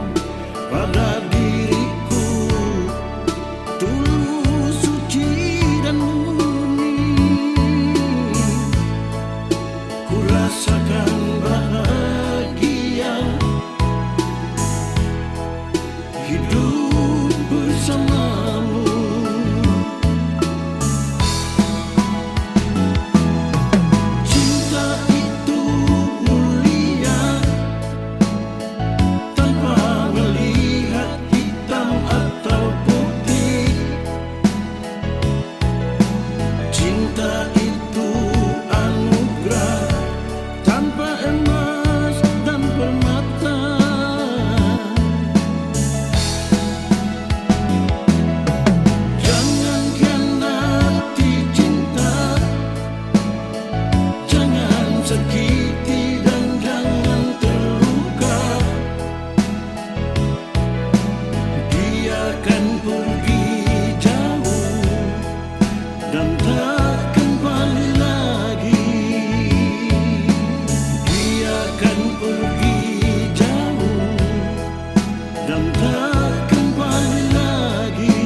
pada diriku, tulus, suci dan murni. Ku rasakan bahagia hidup bersamamu. Cinta itu mulia tanpa melihat hitam atau putih. Cinta itu anugerah tanpa emas dan permata. Jangan khianati cinta, jangan sakiti dan jangan terluka. Dia akan pergi jauh dan tak kembali lagi. Dia akan pergi jauh dan tak kembali lagi.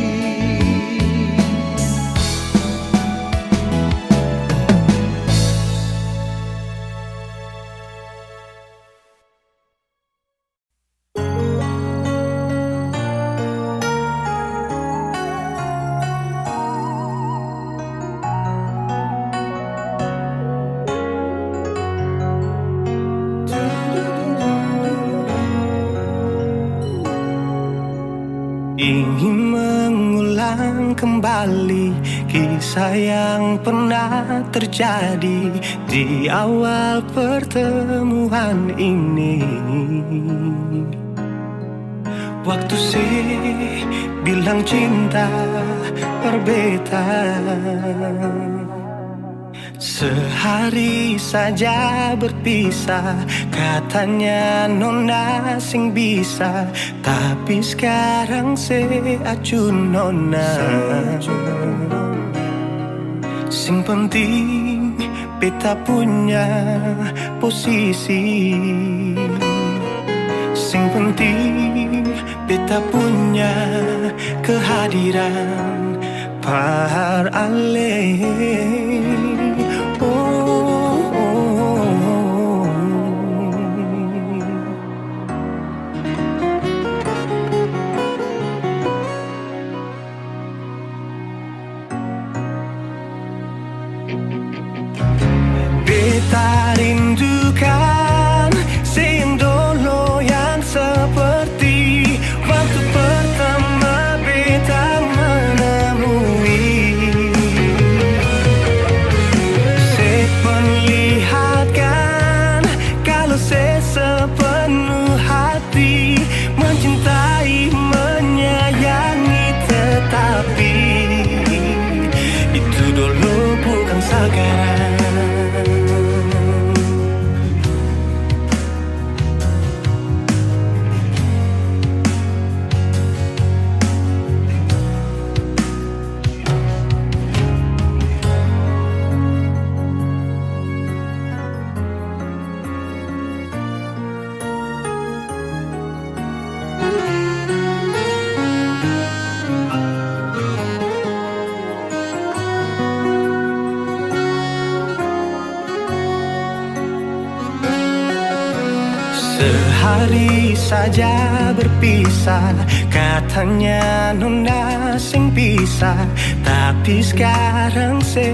Ingin mengulang kembali kisah yang pernah terjadi di awal pertemuan ini. Waktu sih bilang cinta berbeda, sehari saja berpisah. Katanya nona sing bisa, tapi sekarang seacun nona. Sing penting beta punya posisi. Sing penting beta punya kehadiran par ale. Beta rindukan sing dulu yang seperti waktu pertama beta menemui. Sehari saja berpisah, katanya nona sing pisah, tapi sekarang se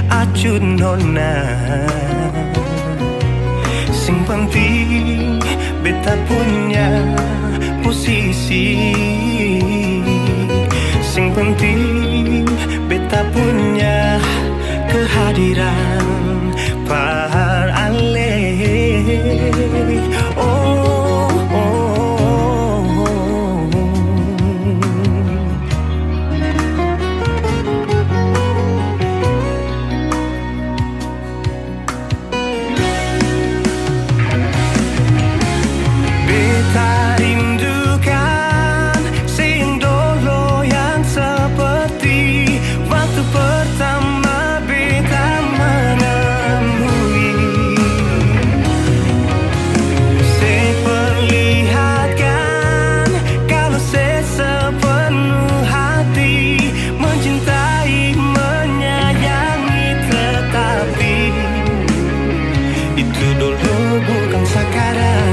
acut nona. Sing penting beta punya posisi, sing penting beta punya kehadiran par ale. Oh, oh, oh. Beta rindukan sing dulu yang seperti waktu pertama beta menemui. Seperlihatkan kalau saya sepenuh hati mencintai, menyayangi, tetapi itu dulu bukan sekarang.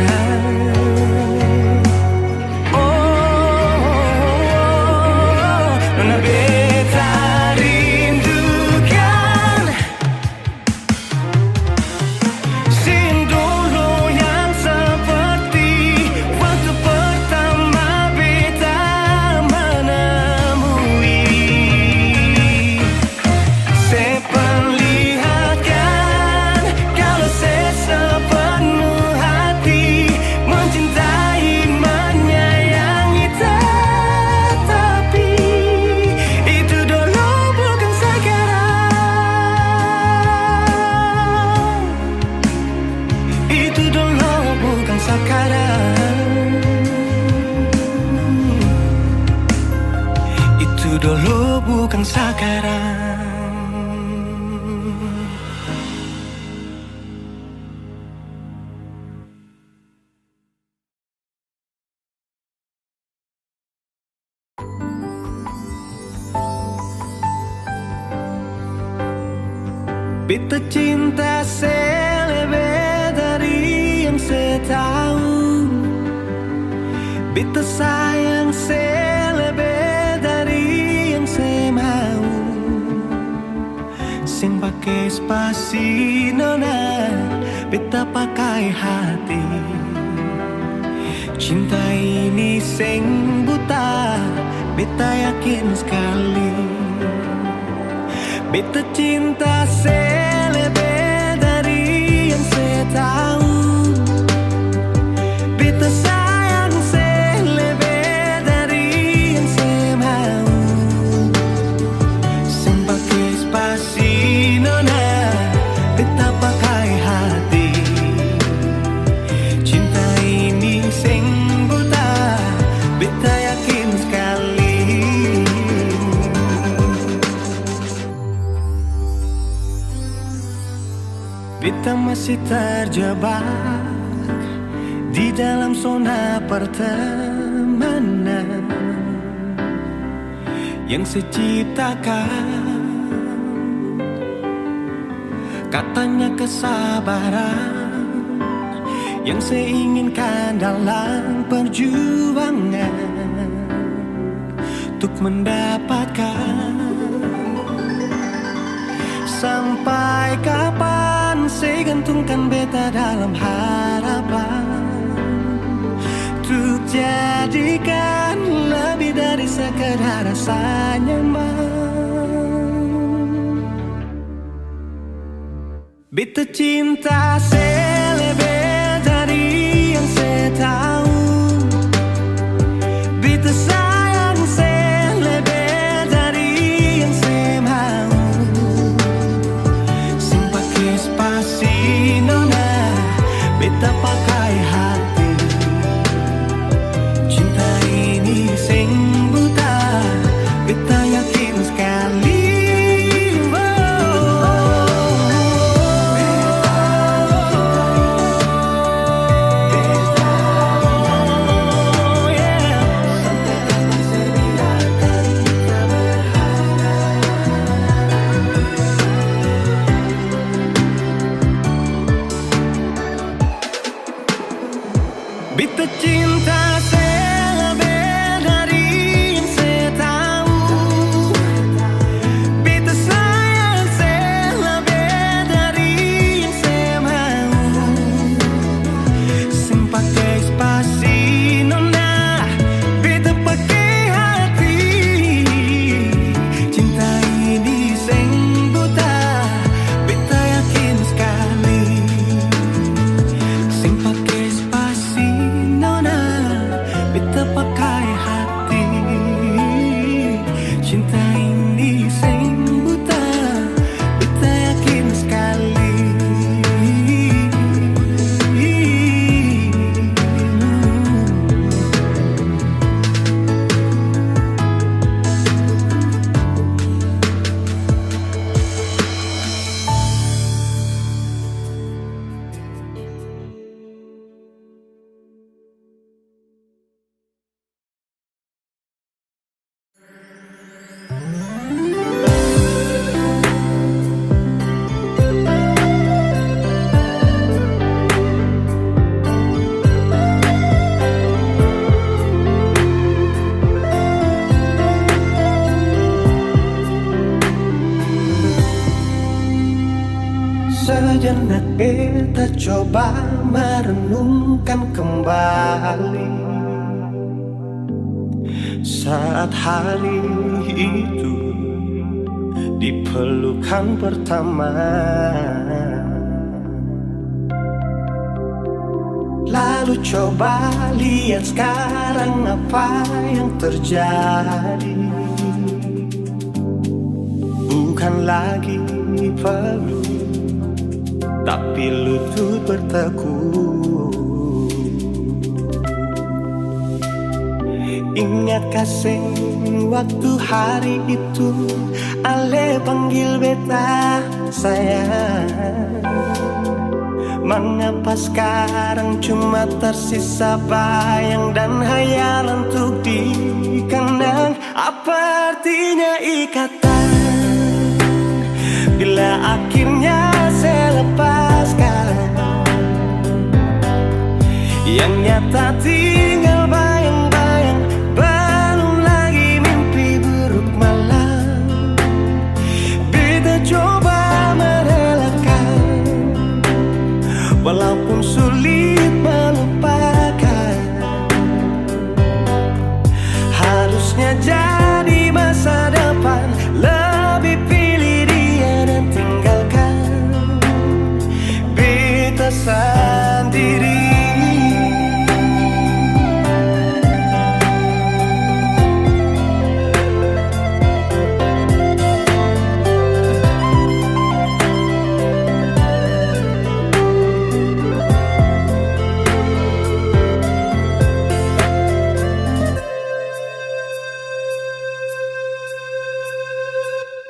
Nona beta rindukan sing dulu yang seperti waktu pertama beta menemui. Seperlihatkan kalau saya sepenuh hati mencintai, menyayangi, tetapi itu dulu bukan sekarang. Itu dulu bukan sekarang. Itu dulu bukan sekarang. Beta cinta selebih dari yang saya tahu. Beta sayang selebih dari yang saya mau. Sing pakai spasi nona, beta pakai hati. Cinta ini sing buta, beta yakin sekali. Beta cinta selebih dari yang saya tahu. Beta sayang selebih dari yang saya mau. Sing pakai spasi nona, beta pakai hati. Cinta ini sing buta, beta yakin sekali. Beta masih terjebak di dalam zona pertemanan yang saya ciptakan. Katanya kesabaran yang saya inginkan dalam perjuangan untuk mendapatkan. Sampai kapan saya gantungkan beta dalam harapan untuk jadikan lebih dari sekedar rasa nyaman. Beta cinta selebih dari yang saya tahu. Beta sayang selebih dari yang saya mau. Sing pakai spasi nona, beta pakai hati. Cinta ini sing buta, beta yakin sekali. Beta cinta saya lebih dari yang saya tahu. Beta sayang saya lebih dari yang saya mau. Sem pakai spasi nona, beta pakai hati. Cinta ini sing buta, beta yakin sekali. Sem pakai spasi nona, beta pakai hati. Cinta ini sing buta, beta yakin sekali. Sejenak beta coba merenungkan kembali saat hari itu di pelukan pertama. Lalu coba lihat sekarang apa yang terjadi. Bukan lagi peluk, tapi lutut bertekuk. Ingat kasih waktu hari itu Ale panggil beta sayang. Mengapa sekarang cuma tersisa bayang dan hayal untuk dikenang? Apa artinya ikatan bila akhirnya saya lepaskan? Yang nyata tinggal bayang-bayang, belum lagi mimpi buruk malam. Beta coba merelakan, walaupun sulit melupakan. Harusnya jadi masa depan, lebih pilih dia dan tinggalkan beta sendiri.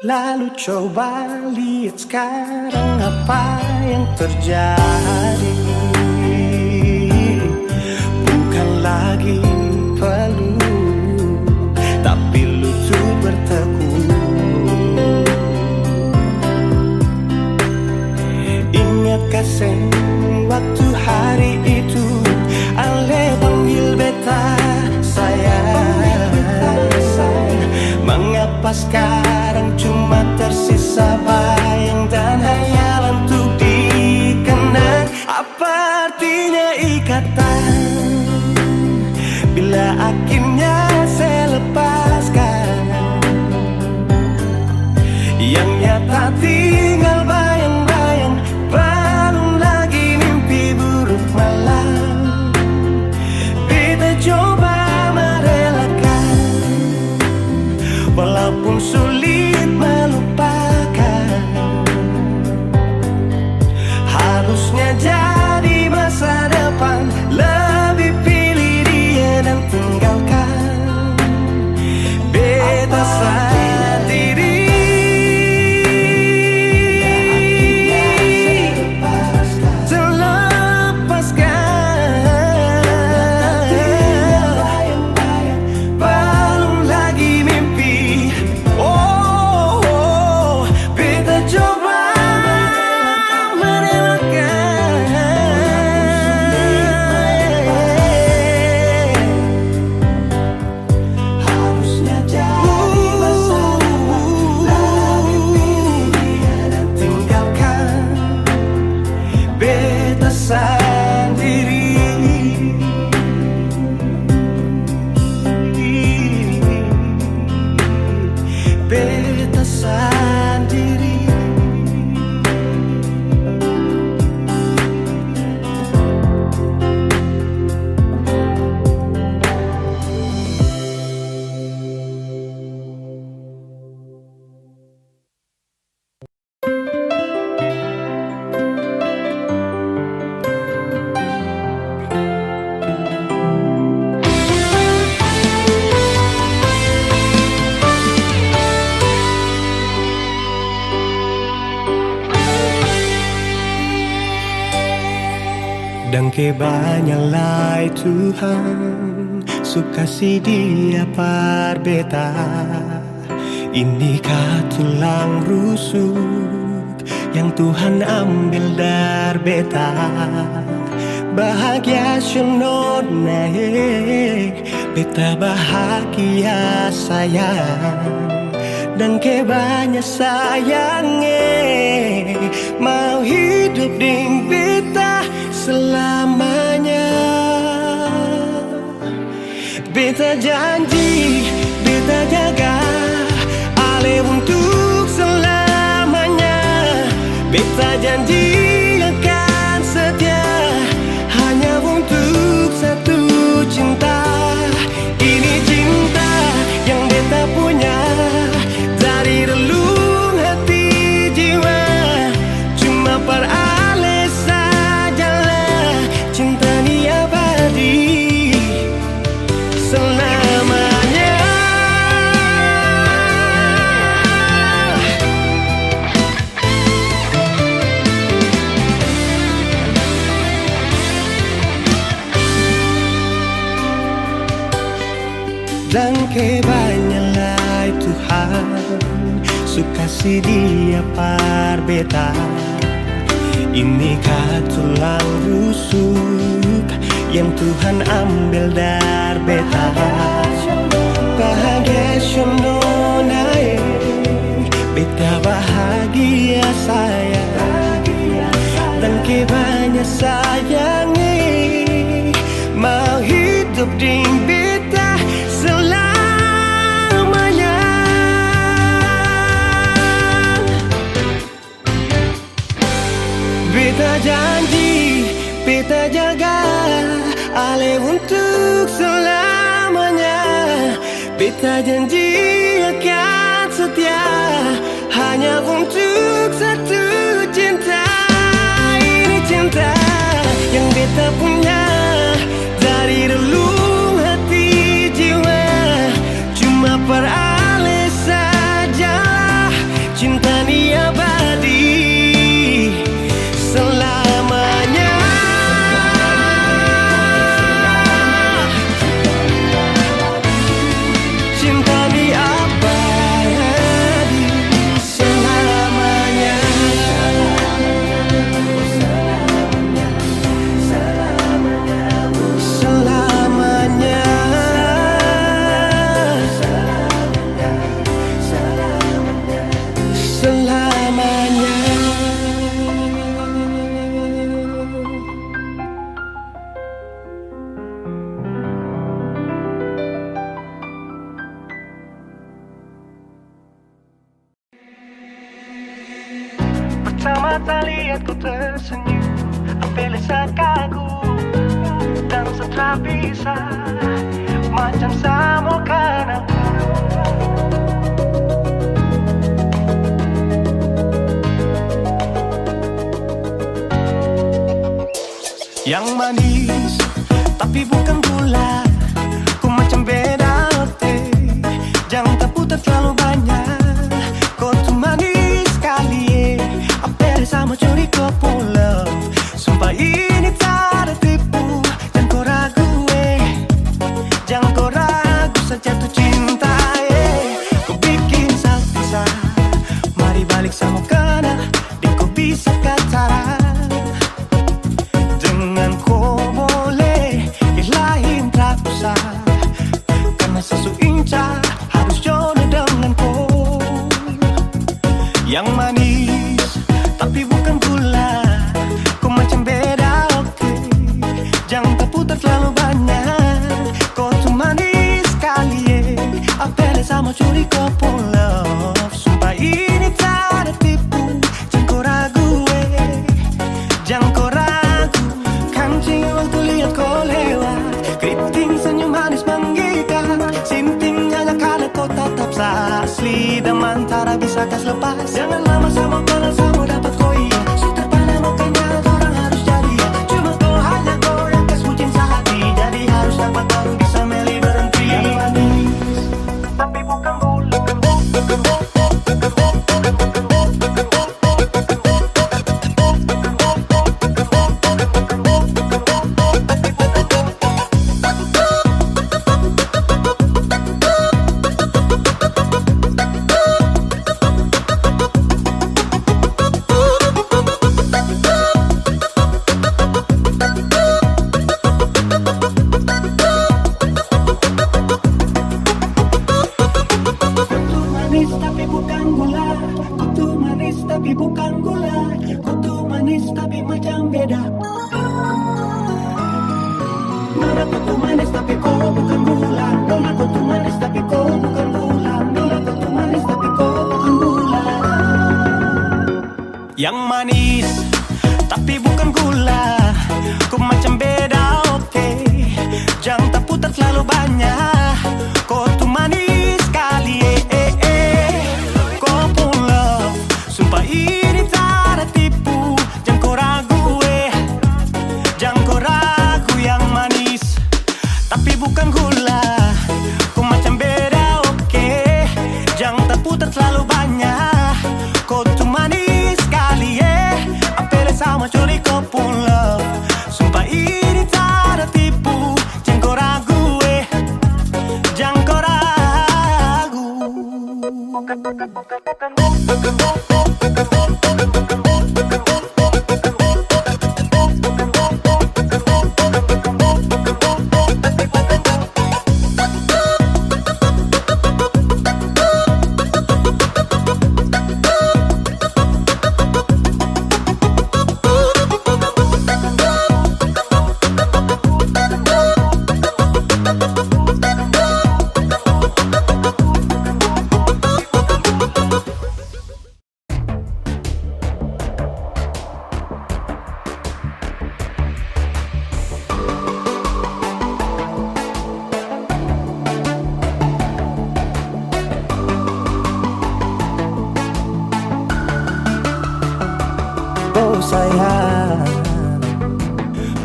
Lalu coba lihat sekarang apa yang terjadi. Bukan lagi peluk, tapi lutut bertekuk. Ingat kasih waktu hari itu Ale panggil beta sayang. Mengapa sekarang cuma tersisa bayang dan hayal untuk dikenang? Apa artinya ikatan bila akhirnya saya lepaskan? Yang nyata tinggal bayang-bayang, belum lagi mimpi buruk malam. Beta coba merelakan, walaupun sulit melupakan. Harusnya jadi masa depan, lebih pilih dia dan tinggalkan sendiri. Beta sendiri. Dan kebanyalah Tuhan sukasi dia par beta. Inikah tulang rusuk yang Tuhan ambil dari beta. Bahagia syono naik, beta bahagia sayang. Dan kebanyak sayangnya mau hidup ding beta selamanya. Beta janji, beta jaga ale untuk selamanya. Beta janji akan setia hanya untuk satu cinta. Ini cinta yang beta punya dari relung hati jiwa. Cuma per ale sajalah cinta ni abadi selamanya. Dan kebanyalah Tuhan sukasi dia par beta. Inikah tulang rusuk yang Tuhan ambil dari beta. Bahagia syono naik, beta bahagia sayang. Dan kebanyak sayangnya mau hidup ding beta selamanya. Beta janji, beta jaga ale untuk selamanya. Beta janji akan setia hanya untuk satu cinta. Ini cinta yang beta punya dari relung hati jiwa. Cuma per ale sajalah cinta ni abadi selamanya. Cinta ni abadi selamanya. Selamanya. Selamanya. Pertama kali aku tersenyum, ambil kagum dan setelah bisa macam samokan aku. Yang manis tapi bukan gula, ku macam beda hati. Jangan tak putar terlalu banyak, kau tuh manis sekali. Apa sama curi kau pulang, sumpah ini tak ada tipu. Jangan kau ragu, jangan kau ragu saja tuh cinta. Kau bikin salsa, mari balik sama kana, di kau bisa kata. Dengan kau boleh ilahin tak family dan mantara bisa kas lepas. Jangan lama sama kalau sama dapat koi. Sudah pada makanya orang harus jadi. Cuma kau hanya kau yang kas bucin sehati. Jadi harus dapat baru bisa meli berhenti. Yang manis tapi bukan gula. Yang manis tapi bukan gula. Kau macam beda, oke. Jangan tak putar terlalu banyak. Kau tuh manis sekali, Kau pun love, sumpah ini tak ada tipu. Jangan kau ragu, jangan kau ragu. Yang manis tapi bukan gula. Kau macam beda, oke. Jangan tak putar terlalu banyak. Kau tuh manis sekali, apel sama curi kau pun love. Sumpah ini tak ada tipu. Jangan kau ragu, jangan kau ragu. Oh sayang,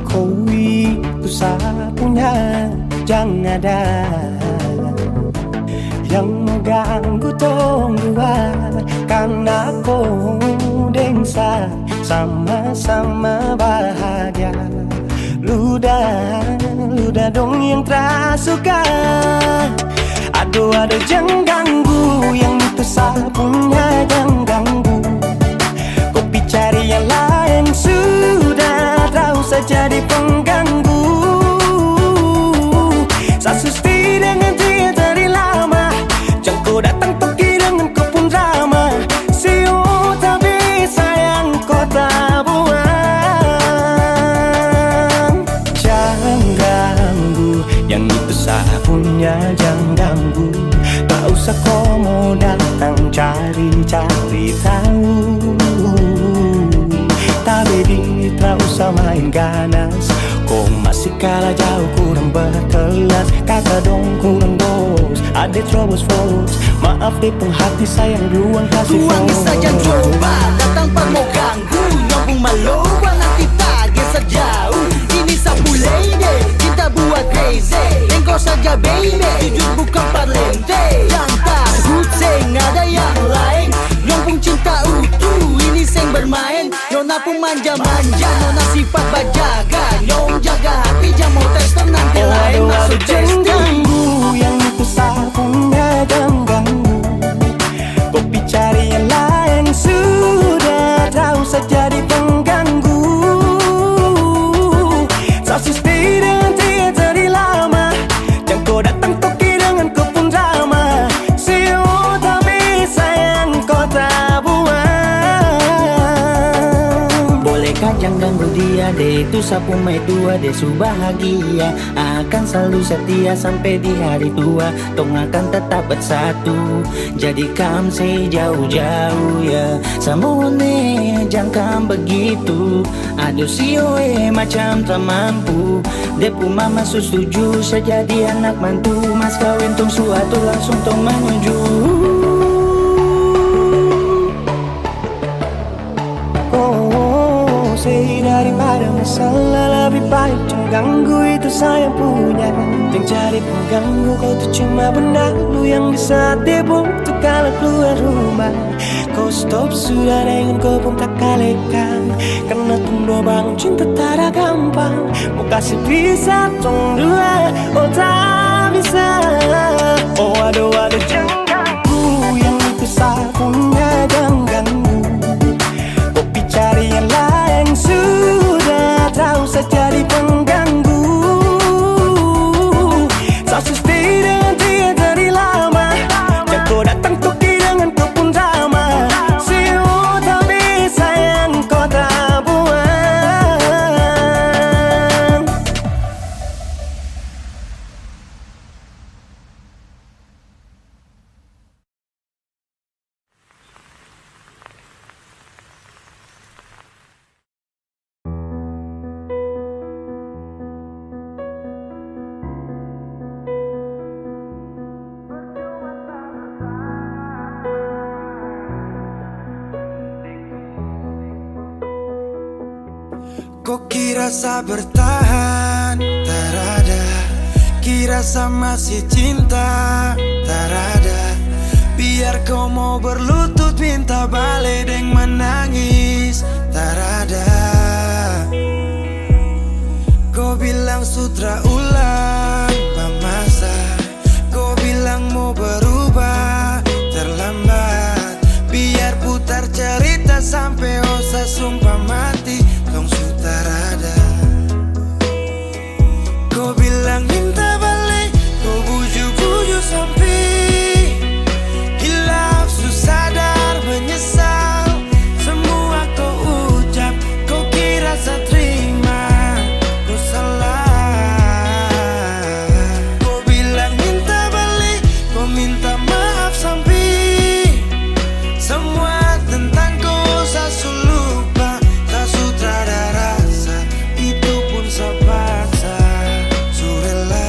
kau itu sapunya. Jangan ada yang mengganggu tong dua. Karena kau dengsa sama-sama bahagia. Ludah dong yang terasuka. Aduh jangan ganggu. Yang itu sapunya jangan ganggu. Cari yang lain sudah, tak usah jadi pengganggu. Sasusti dengan dia dari lama. Jangan kau datang pergi dengan kau pun drama. Siu tapi sayang kau tak buang. Jangan ganggu, yang itu sapunya jangan ganggu. Tak usah kau mau datang cari-cari tahu. Tapi tak usah main ganas. Kau masih kalah jauh, kurang berkelas. Kata dong kurang dos. Ada terobos fokus. Maaf deh penghati sayang ruang kasih fokus. Tuangi saja coba, datang pak mau ganggu. Nyambung maloba nanti target sejauh. Ini sapu lady, cinta buat crazy. Engkau saja baby, jujur bukan parlente. Yang takut seng ada yang lain. Nyambung cinta utuh, ini seng bermain. Nona pun manja-manja, nona sifat bajaga. Nyong jaga hati, jangan mau tester nanti lain masuk jangan testing. ganggu, yang itu sapunya jangan ganggu. Kopi cari yang lain sudah, tak usah jadi pengganggu. Sasis dengan dia dari lama. Jangan kau datang toki dengan kau pun drama. Siu tapi sayang kau tak buang. Bolehkah jangan ganggu dia deh. Itu sapu mai tua deh su bahagia. Akan selalu setia sampai di hari tua. Tong akan tetap bersatu. Jadikan sejauh-jauh ya. Samone jangan begitu. Aduh sioe macam tak mampu. Depu mama setuju saya jadi anak mantu. Mas kawin tong suatu langsung tong menuju. say daripada masalah lebih baik jangan ganggu itu saya punya. Yang jadi pengganggu kau tuh cuma benda lu yang bisa tipu tuh kalau keluar rumah. Kau stop sudah dengan kau pun tak kalekan. Karena tunggu bangun cinta tak ada gampang. Mau kasih bisa tong dua, oh tak bisa. Oh aduh jangan ganggu yang itu saya punya jangan ganggu. Kopi cari yang lain sudah tahu saya jadi pengganggu. Saya stay dengan dia dari lama. Jangan kau datang toki dengan kau pun sama. Siu tak bisa yang kau tak buang. Kau kira saya bertahan, tak ada. Kira saya masih cinta, tak ada. Biar kau mau berlutut minta balik deng menangis, tak ada. Kau bilang sutra ulang masa. Kau bilang mau berubah, terlambat. Biar putar cerita sampai osa sumpah mati. Kau sudah ada. Kau bilang minta balik, kau bujuk-bujuk sampai hilaf, susah sadar menyesal. Semua kau ucap, kau kira saya terima. Kau salah. Kau bilang minta balik, kau minta maaf sampai semua tentang kau saya lupa. Tak sutradara rasa, itu pun saya paksa. Surela.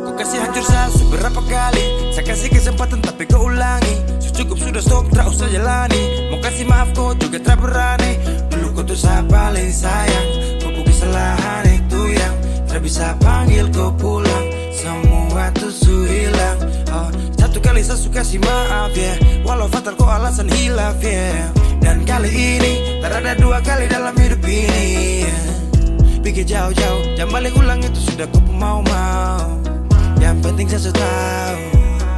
Kau kasih hancur saya seberapa kali. Saya kasih kesempatan tapi kau ulangi. Cukup sudah stop, tak usah jalani. Mau kasih maaf kau juga tak berani. Dulu kau tuh saya paling sayang. Kau bukan kesalahan itu yang tak bisa panggil kau pulang. Semua tuh su hilang. Satu kali saya suka kasih maaf ya, walau fatal kau alasan hilaf ya. Dan kali ini tak ada dua kali dalam hidup ini ya. Pikir jauh-jauh, jangan balik ulang itu sudah kau mau-mau. Yang penting saya sudah tahu.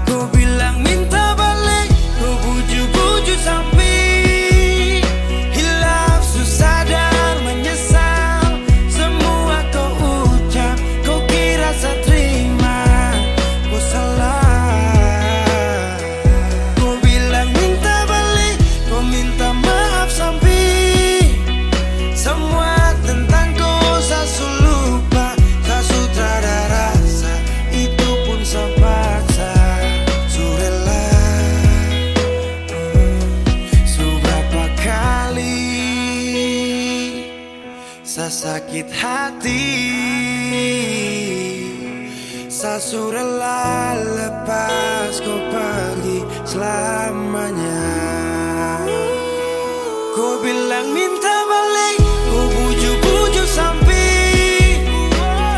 Kau bilang minta balik, kau bujuk-bujuk sampai hilaf, susah sadar menyesal. Semua kau ucap, kau kira saya terima. Kau salah. Kau bilang minta balik, kau minta maaf sampai semua tentang kau saya lupa. Tak sutradara rasa, itu pun saya paksa. Surela. Seberapa kali saya sakit hati, saya surela lepas kau pergi selamanya. Kau bilang minta balik, kau bujuk-bujuk sampai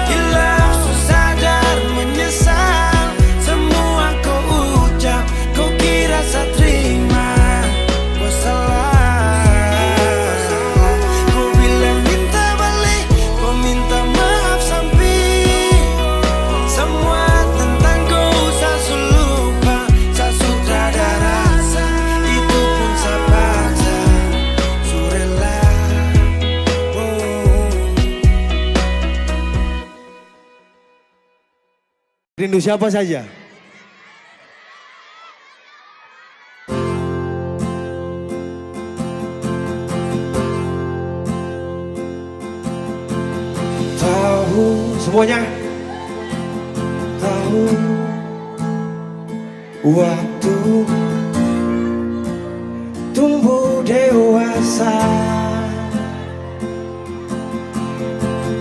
hilaf, susah sadar menyesal. Semua kau ucap, kau kira saya terima. Kau salah. Kau bilang minta balik, kau minta maaf sampai semua tentang kau saya lupa. Saya sutradara rasa, itu pun saya paksa. Surela. Rindu siapa saja? Tahu semuanya? Tahu waktu tumbuh dewasa,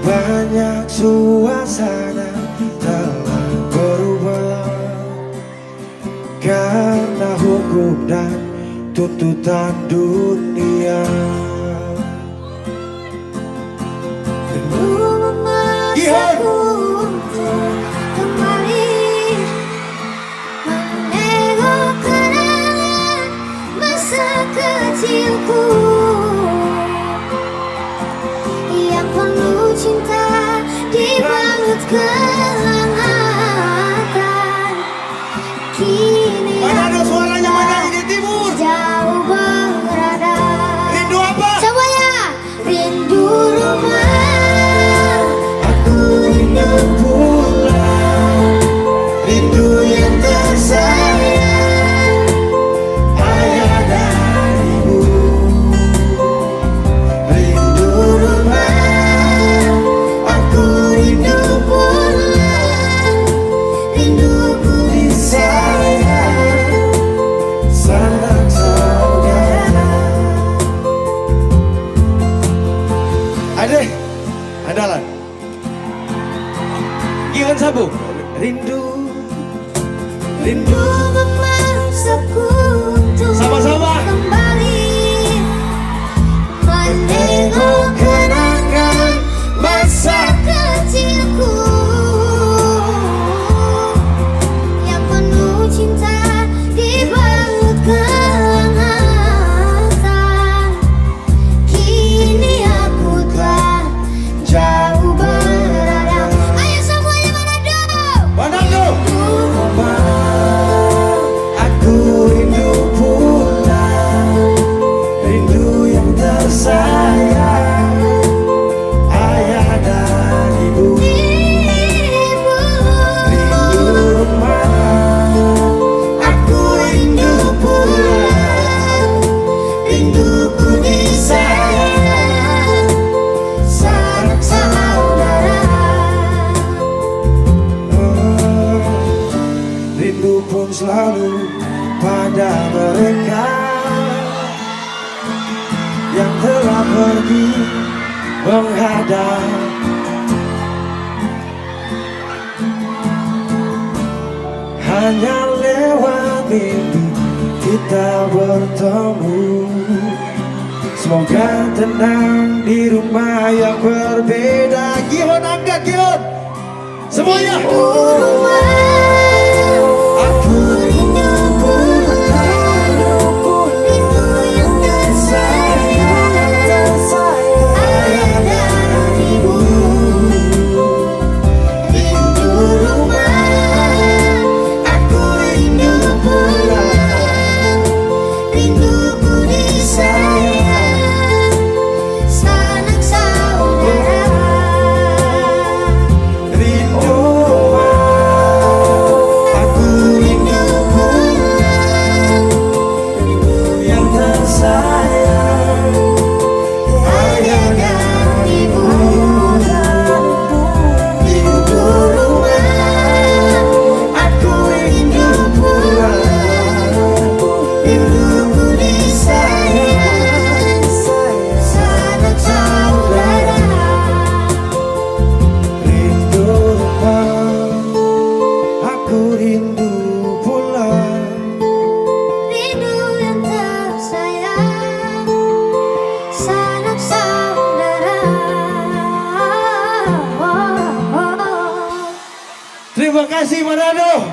banyak suasana telah berubah karena hukum dan tuntutan dunia. Rindu memaksaku untuk kembali menengok kenangan masa kecilku yang penuh cinta dibalut kehangatan. Kini Mana ada suaranya mana ini timur? jauh berada. Rindu apa? Semuanya rindu rumah. Aku rindu pulang, rindu yang tersayang, ayah dan ibu. Rindu rumah, aku rindu pulang, rinduku disayang, sanak saudara. Adek, andalan. Gimana sambung? Rindu, rindu. Memaksaku untuk Sama-sama. kembali menengok kenangan masa kecilku yang penuh cinta dibalut kehangatan. Kini aku telah jauh berada. Ayo semuanya Manado. Aku rindu pulang, rindu yang tersayang, ayah dan ibu. Rindu rumah, aku rindu pulang, rinduku disayang, sanak saudara. Rindu pun selalu pada mereka yang telah pergi menghadap. Hanya lewat mimpi kita bertemu. Semoga tenang di rumah yang berbeda. Gihon angkat Gihon. Semuanya. Aku rindu pulang, rindu yang tersayang, ayah dan ibu. Rindu rumah, aku rindu pulang, rinduku disayang, sanak saudara. Rindu aku rindu pulang, rindu yang tersayang, ayah dan ibu. Rindu rumah, aku rindu pulang, rinduku disayang, sanak saudara. Rindu rumah, aku rindu pulang. Rindu yang tersayang, sanak saudara. Terima kasih Manado.